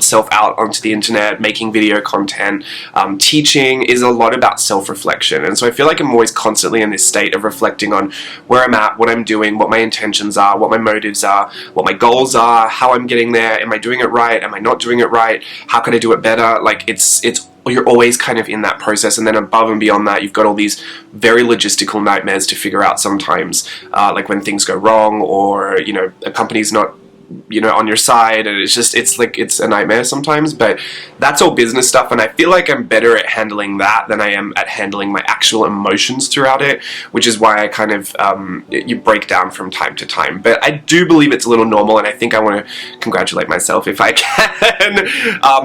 self out onto the internet, making video content, teaching is a lot about self-reflection. And so I feel like I'm always constantly in this state of reflecting on where I'm at, what I'm doing, what my intentions are, what my motives are, what my goals are, how I'm getting there, am I doing it right, am I not doing it right, how can I do it better? Like, you're always kind of in that process, and then above and beyond that, you've got all these very logistical nightmares to figure out sometimes, like when things go wrong, or, you know, a company's not, you know, on your side, and it's a nightmare sometimes. But that's all business stuff, and I feel like I'm better at handling that than I am at handling my actual emotions throughout it, which is why I kind of you break down from time to time. But I do believe it's a little normal, and I think I want to congratulate myself, if I can,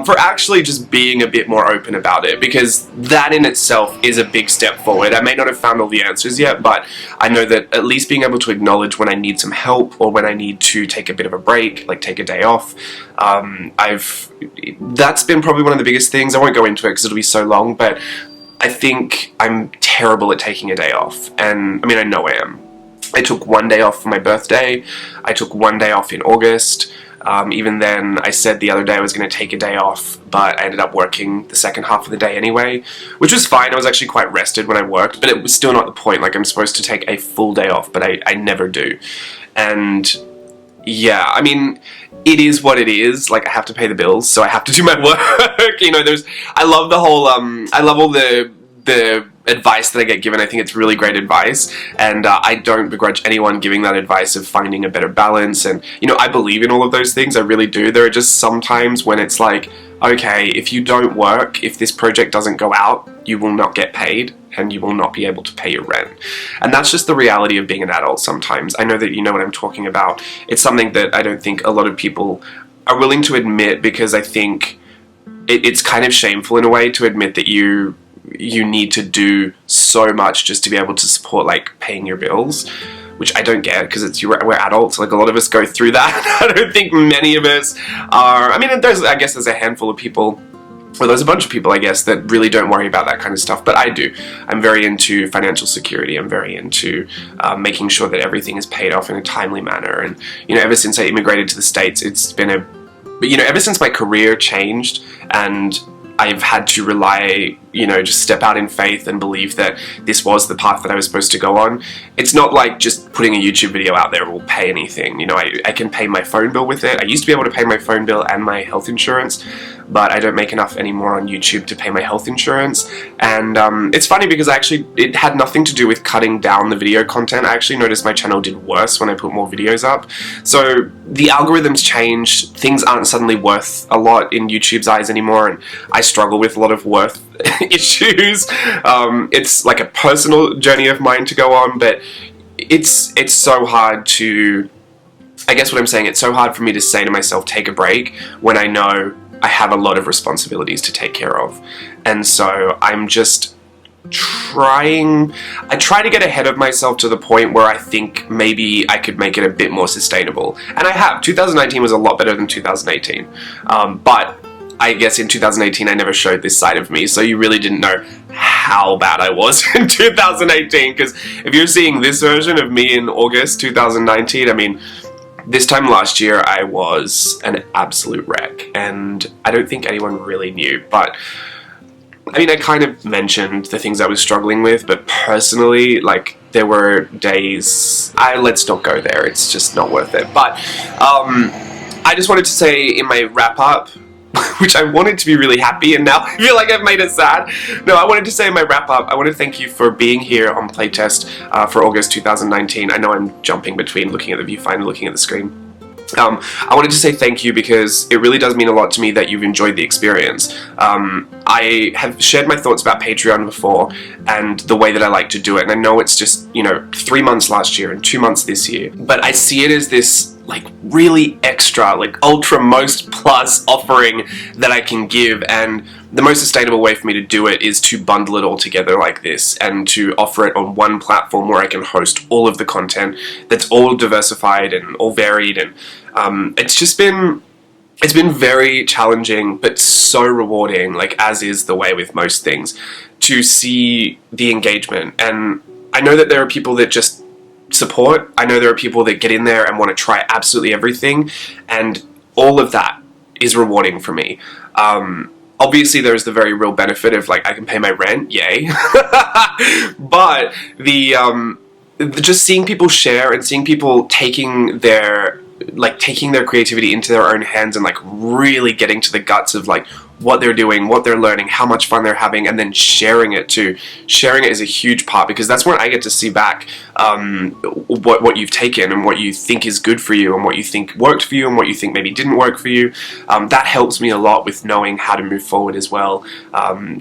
for actually just being a bit more open about it, because that in itself is a big step forward. I may not have found all the answers yet, but I know that at least being able to acknowledge when I need some help or when I need to take a bit of a break, like take a day off, that's been probably one of the biggest things. I won't go into it because it'll be so long, but I think I'm terrible at taking a day off, and I mean, I know I am. I took one day off for my birthday. I took one day off in August. Even then, I said the other day I was going to take a day off, but I ended up working the second half of the day anyway, which was fine. I was actually quite rested when I worked, but it was still not the point. Like, I'm supposed to take a full day off, but I never do. And yeah, I mean, it is what it is. Like, I have to pay the bills, so I have to do my work. You know, I love the whole, I love all the advice that I get given. I think it's really great advice, and I don't begrudge anyone giving that advice of finding a better balance, and, you know, I believe in all of those things. I really do. There are just some times when it's like, okay, if you don't work, if this project doesn't go out, you will not get paid, and you will not be able to pay your rent. And that's just the reality of being an adult sometimes. I know that you know what I'm talking about. It's something that I don't think a lot of people are willing to admit, because I think it's kind of shameful in a way to admit that you need to do so much just to be able to support, like, paying your bills, which I don't get, because we're adults. Like, a lot of us go through that. I don't think many of us are. I mean, I guess there's a handful of people, or there's a bunch of people, I guess, that really don't worry about that kind of stuff, but I do. I'm very into financial security. I'm very into making sure that everything is paid off in a timely manner, and, you know, ever since I immigrated to the States, it's been ever since my career changed, and I've had to rely, you know, just step out in faith and believe that this was the path that I was supposed to go on. It's not like just putting a YouTube video out there will pay anything. You know, I can pay my phone bill with it. I used to be able to pay my phone bill and my health insurance, but I don't make enough anymore on YouTube to pay my health insurance. And it's funny because it had nothing to do with cutting down the video content. I actually noticed my channel did worse when I put more videos up. So the algorithms changed. Things aren't suddenly worth a lot in YouTube's eyes anymore, and I struggle with a lot of worth issues. It's like a personal journey of mine to go on, but it's so hard to, I guess what I'm saying, it's so hard for me to say to myself, take a break, when I know I have a lot of responsibilities to take care of. And so I'm just I try to get ahead of myself to the point where I think maybe I could make it a bit more sustainable. And I have. 2019 was a lot better than 2018. But I guess in 2018 I never showed this side of me, so you really didn't know how bad I was in 2018, because if you're seeing this version of me in August 2019, I mean, this time last year I was an absolute wreck, and I don't think anyone really knew, but I mean, I kind of mentioned the things I was struggling with, but personally, like, there were days, let's not go there, it's just not worth it. But I just wanted to say in my wrap-up, which I wanted to be really happy, and now I feel like I've made it sad. No, I wanted to say in my wrap-up, I want to thank you for being here on Playtest for August 2019. I know I'm jumping between looking at the viewfinder and looking at the screen. I wanted to say thank you because it really does mean a lot to me that you've enjoyed the experience. I have shared my thoughts about Patreon before and the way that I like to do it, and I know it's just, you know, 3 months last year and 2 months this year, but I see it as this, like, really extra, like, ultra most plus offering that I can give, and the most sustainable way for me to do it is to bundle it all together like this and to offer it on one platform where I can host all of the content that's all diversified and all varied, and it's been very challenging but so rewarding, like, as is the way with most things, to see the engagement. And I know that there are people that just support. I know there are people that get in there and want to try absolutely everything, and all of that is rewarding for me. Obviously there's the very real benefit of, like, I can pay my rent, yay. But just seeing people share and seeing people taking their creativity into their own hands and, like, really getting to the guts of, like, what they're doing, what they're learning, how much fun they're having, and then sharing it too. Sharing it is a huge part, because that's when I get to see back what you've taken and what you think is good for you and what you think worked for you and what you think maybe didn't work for you. That helps me a lot with knowing how to move forward as well.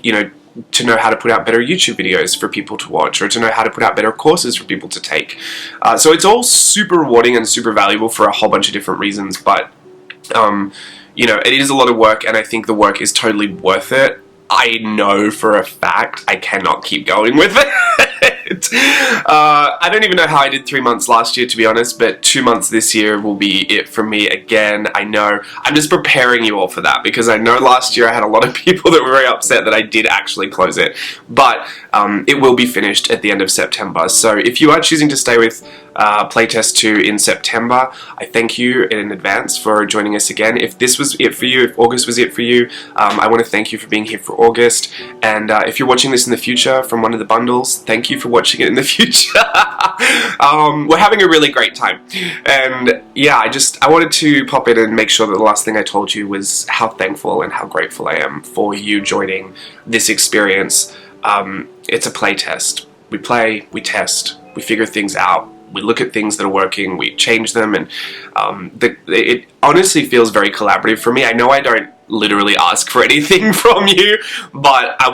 You know, to know how to put out better YouTube videos for people to watch, or to know how to put out better courses for people to take. So it's all super rewarding and super valuable for a whole bunch of different reasons, but you know, it is a lot of work, and I think the work is totally worth it. I know for a fact I cannot keep going with it. it. I don't even know how I did 3 months last year, to be honest, but 2 months this year will be it for me again. I know. I'm just preparing you all for that, because I know last year I had a lot of people that were very upset that I did actually close it. But it will be finished at the end of September. So if you are choosing to stay with Playtest 2 in September, I thank you in advance for joining us again. If this was it for you, if August was it for you, I want to thank you for being here for August. And if you're watching this in the future from one of the bundles, thank you for watching it in the future. We're having a really great time. And yeah, I wanted to pop in and make sure that the last thing I told you was how thankful and how grateful I am for you joining this experience. It's a play test. We play, we test, we figure things out. We look at things that are working, we change them, and it honestly feels very collaborative for me. I know I don't literally ask for anything from you, but I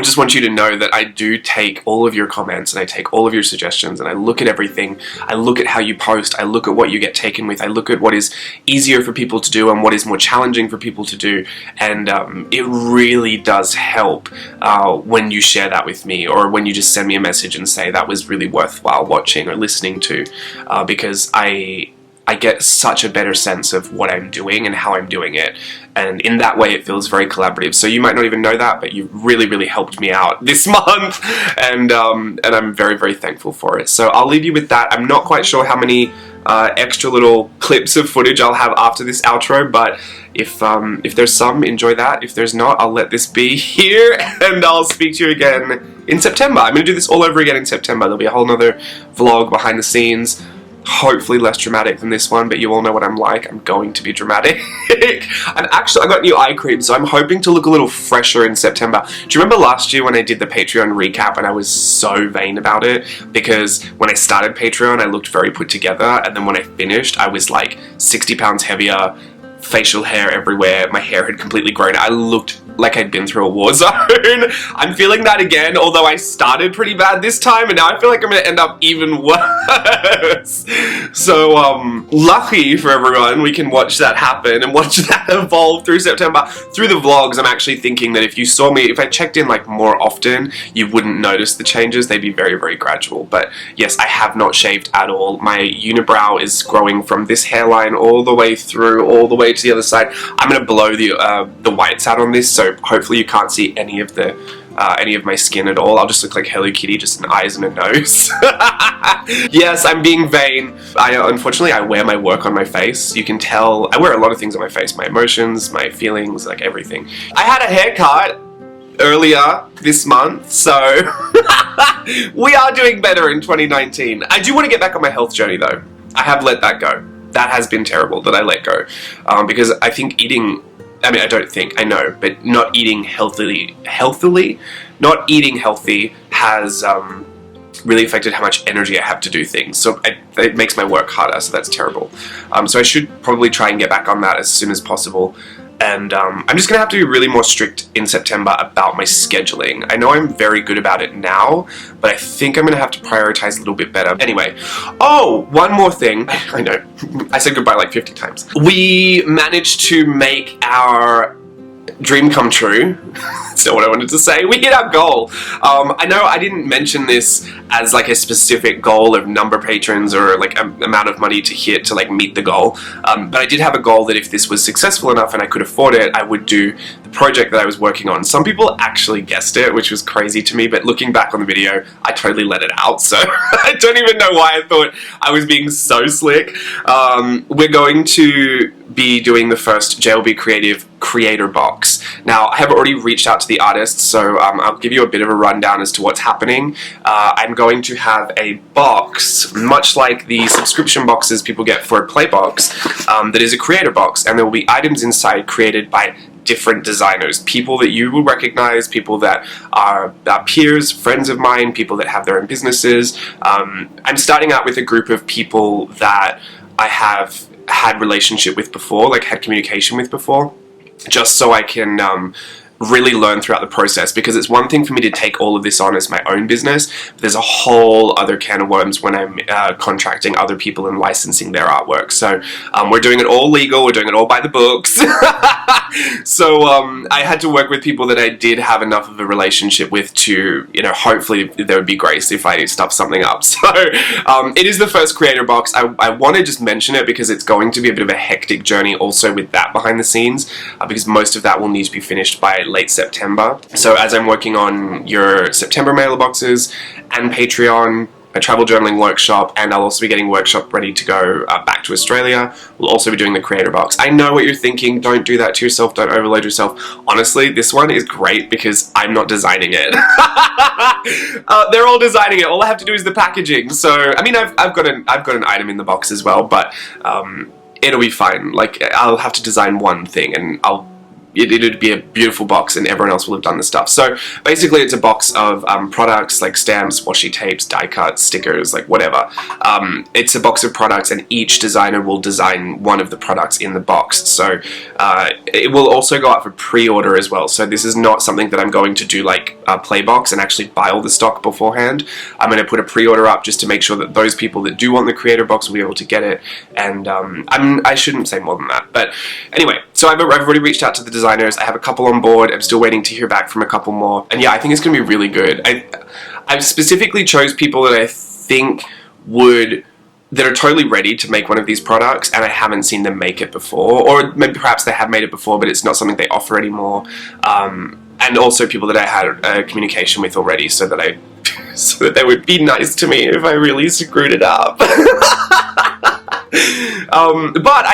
just want you to know that I do take all of your comments and I take all of your suggestions and I look at everything. I look at how you post, I look at what you get taken with, I look at what is easier for people to do and what is more challenging for people to do, and it really does help when you share that with me, or when you just send me a message and say that was really worthwhile watching or listening to, because I get such a better sense of what I'm doing and how I'm doing it, and in that way it feels very collaborative. So you might not even know that, but you really helped me out this month, and I'm very thankful for it. So I'll leave you with that. I'm not quite sure how many extra little clips of footage I'll have after this outro, but if there's some, enjoy that. If there's not, I'll let this be here, and I'll speak to you again in September. I'm going to do this all over again in September. There'll be a whole nother vlog behind the scenes. Hopefully less dramatic than this one, but you all know what I'm like. I'm going to be dramatic. And actually, I got new eye cream, so I'm hoping to look a little fresher in September. Do you remember last year when I did the Patreon recap and I was so vain about it? Because when I started Patreon, I looked very put together, and then when I finished, I was like 60 pounds heavier, facial hair everywhere, my hair had completely grown. I looked like I'd been through a war zone. I'm feeling that again, although I started pretty bad this time, and now I feel like I'm gonna end up even worse. So, lucky for everyone, we can watch that happen and watch that evolve through September. Through the vlogs, I'm actually thinking that if you saw me, if I checked in like more often, you wouldn't notice the changes. They'd be very gradual. But yes, I have not shaved at all. My unibrow is growing from this hairline all the way through, all the way to the other side. I'm gonna blow the whites out on this, so hopefully you can't see any of my skin at all. I'll just look like Hello Kitty, just an eyes and a nose. Yes, I'm being vain. Unfortunately, I wear my work on my face. You can tell, I wear a lot of things on my face. My emotions, my feelings, like everything. I had a haircut earlier this month, so we are doing better in 2019. I do want to get back on my health journey though. I have let that go. That has been terrible that I let go, because I think I know, but not eating healthy has really affected how much energy I have to do things. So it makes my work harder, so that's terrible. So I should probably try and get back on that as soon as possible. And I'm just gonna have to be really more strict in September about my scheduling. I know I'm very good about it now, but I think I'm gonna have to prioritize a little bit better. Anyway, oh, one more thing. I know, I said goodbye like 50 times. We managed to make our dream come true. That's not what I wanted to say. We hit our goal. I know I didn't mention this as like a specific goal of number patrons or like amount of money to hit to like meet the goal, but I did have a goal that if this was successful enough and I could afford it, I would do the project that I was working on. Some people actually guessed it, which was crazy to me, but looking back on the video, I totally let it out, so I don't even know why I thought I was being so slick. We're going to be doing the first JLB Creative Creator Box. Now, I have already reached out to the artists, so I'll give you a bit of a rundown as to what's happening. I'm going to have a box, much like the subscription boxes people get for a Playbox, that is a creator box, and there will be items inside created by different designers, people that you will recognize, people that are peers, friends of mine, people that have their own businesses. I'm starting out with a group of people that I have had relationship with before, like had communication with before, just so I can really learn throughout the process, because it's one thing for me to take all of this on as my own business, but there's a whole other can of worms when I'm contracting other people and licensing their artwork. So we're doing it all legal, we're doing it all by the books. So I had to work with people that I did have enough of a relationship with to, you know, hopefully there would be grace if I stuff something up. So it is the first creator box. I want to just mention it because it's going to be a bit of a hectic journey also with that behind the scenes, because most of that will need to be finished by late September. So as I'm working on your September mailer boxes and Patreon, a travel journaling workshop, and I'll also be getting workshop ready to go back to Australia. We'll also be doing the creator box. I know what you're thinking, don't do that to yourself, don't overload yourself. Honestly, this one is great because I'm not designing it. They're all designing it, all I have to do is the packaging. So, I mean, I've got an item in the box as well, but it'll be fine. Like, I'll have to design one thing and it'd be a beautiful box and everyone else will have done the stuff. So basically it's a box of products like stamps, washi tapes, die cuts, stickers, like whatever. It's a box of products and each designer will design one of the products in the box. So it will also go out for pre-order as well. So this is not something that I'm going to do like a Playbox and actually buy all the stock beforehand. I'm going to put a pre-order up just to make sure that those people that do want the creator box will be able to get it. And I shouldn't say more than that. But anyway, so I've already reached out to the designers. I have a couple on board. I'm still waiting to hear back from a couple more. And yeah, I think it's going to be really good. I've specifically chose people that I think that are totally ready to make one of these products, and I haven't seen them make it before. Or maybe perhaps they have made it before, but it's not something they offer anymore. And also people that I had communication with already, so that they would be nice to me if I really screwed it up. But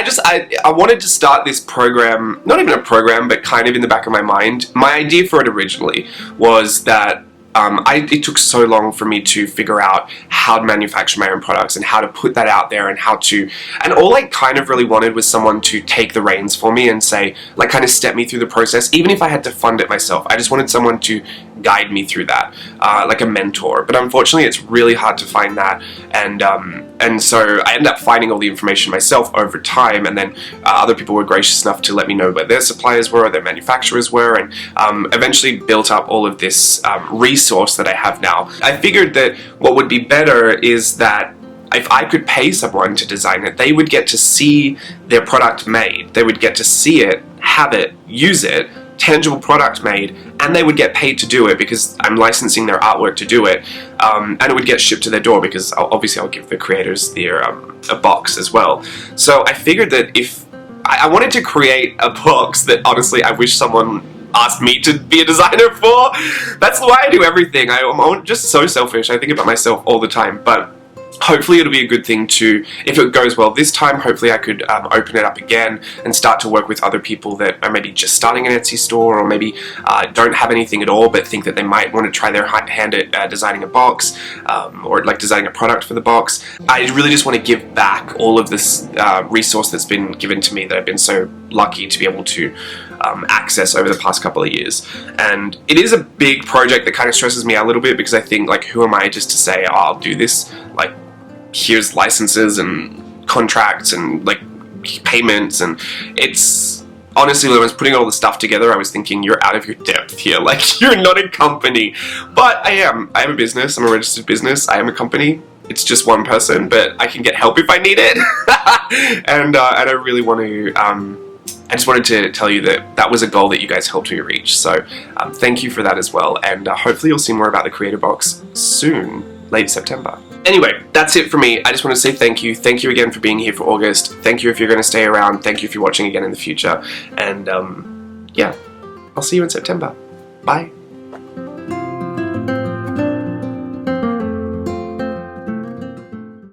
I wanted to start this program, not even a program, but kind of in the back of my mind. My idea for it originally was that it took so long for me to figure out how to manufacture my own products and how to put that out there and and all I kind of really wanted was someone to take the reins for me and say, like, kind of step me through the process, even if I had to fund it myself. I just wanted someone to guide me through that, like a mentor. But unfortunately, it's really hard to find that, and so I ended up finding all the information myself over time, and then other people were gracious enough to let me know where their suppliers were, or their manufacturers were, and eventually built up all of this resource that I have now. I figured that what would be better is that if I could pay someone to design it, they would get to see their product made. They would get to see it, have it, use it, tangible product made, and they would get paid to do it because I'm licensing their artwork to do it, and it would get shipped to their door because obviously I'll give the creators a box as well. So I figured that if I wanted to create a box that honestly I wish someone asked me to be a designer for. That's why I do everything. I'm just so selfish. I think about myself all the time, but hopefully it'll be a good thing to, if it goes well this time, hopefully I could open it up again and start to work with other people that are maybe just starting an Etsy store, or maybe don't have anything at all but think that they might want to try their hand at designing a box, or like designing a product for the box. I really just want to give back all of this resource that's been given to me that I've been so lucky to be able to access over the past couple of years. And it is a big project that kind of stresses me out a little bit, because I think, like, who am I just to say, oh, I'll do this? Like, here's licenses and contracts and like payments, and it's honestly, when I was putting all the stuff together, I was thinking, you're out of your depth here. Like, you're not a company. But I am a business. I'm a registered business. I am a company. It's just one person, but I can get help if I need it. And I really want to I just wanted to tell you that that was a goal that you guys helped me reach. So thank you for that as well, and hopefully you'll see more about the Creator Box soon, late September. Anyway, that's it for me. I just want to say thank you. Thank you again for being here for August. Thank you if you're going to stay around. Thank you if you're watching again in the future. And yeah, I'll see you in September. Bye.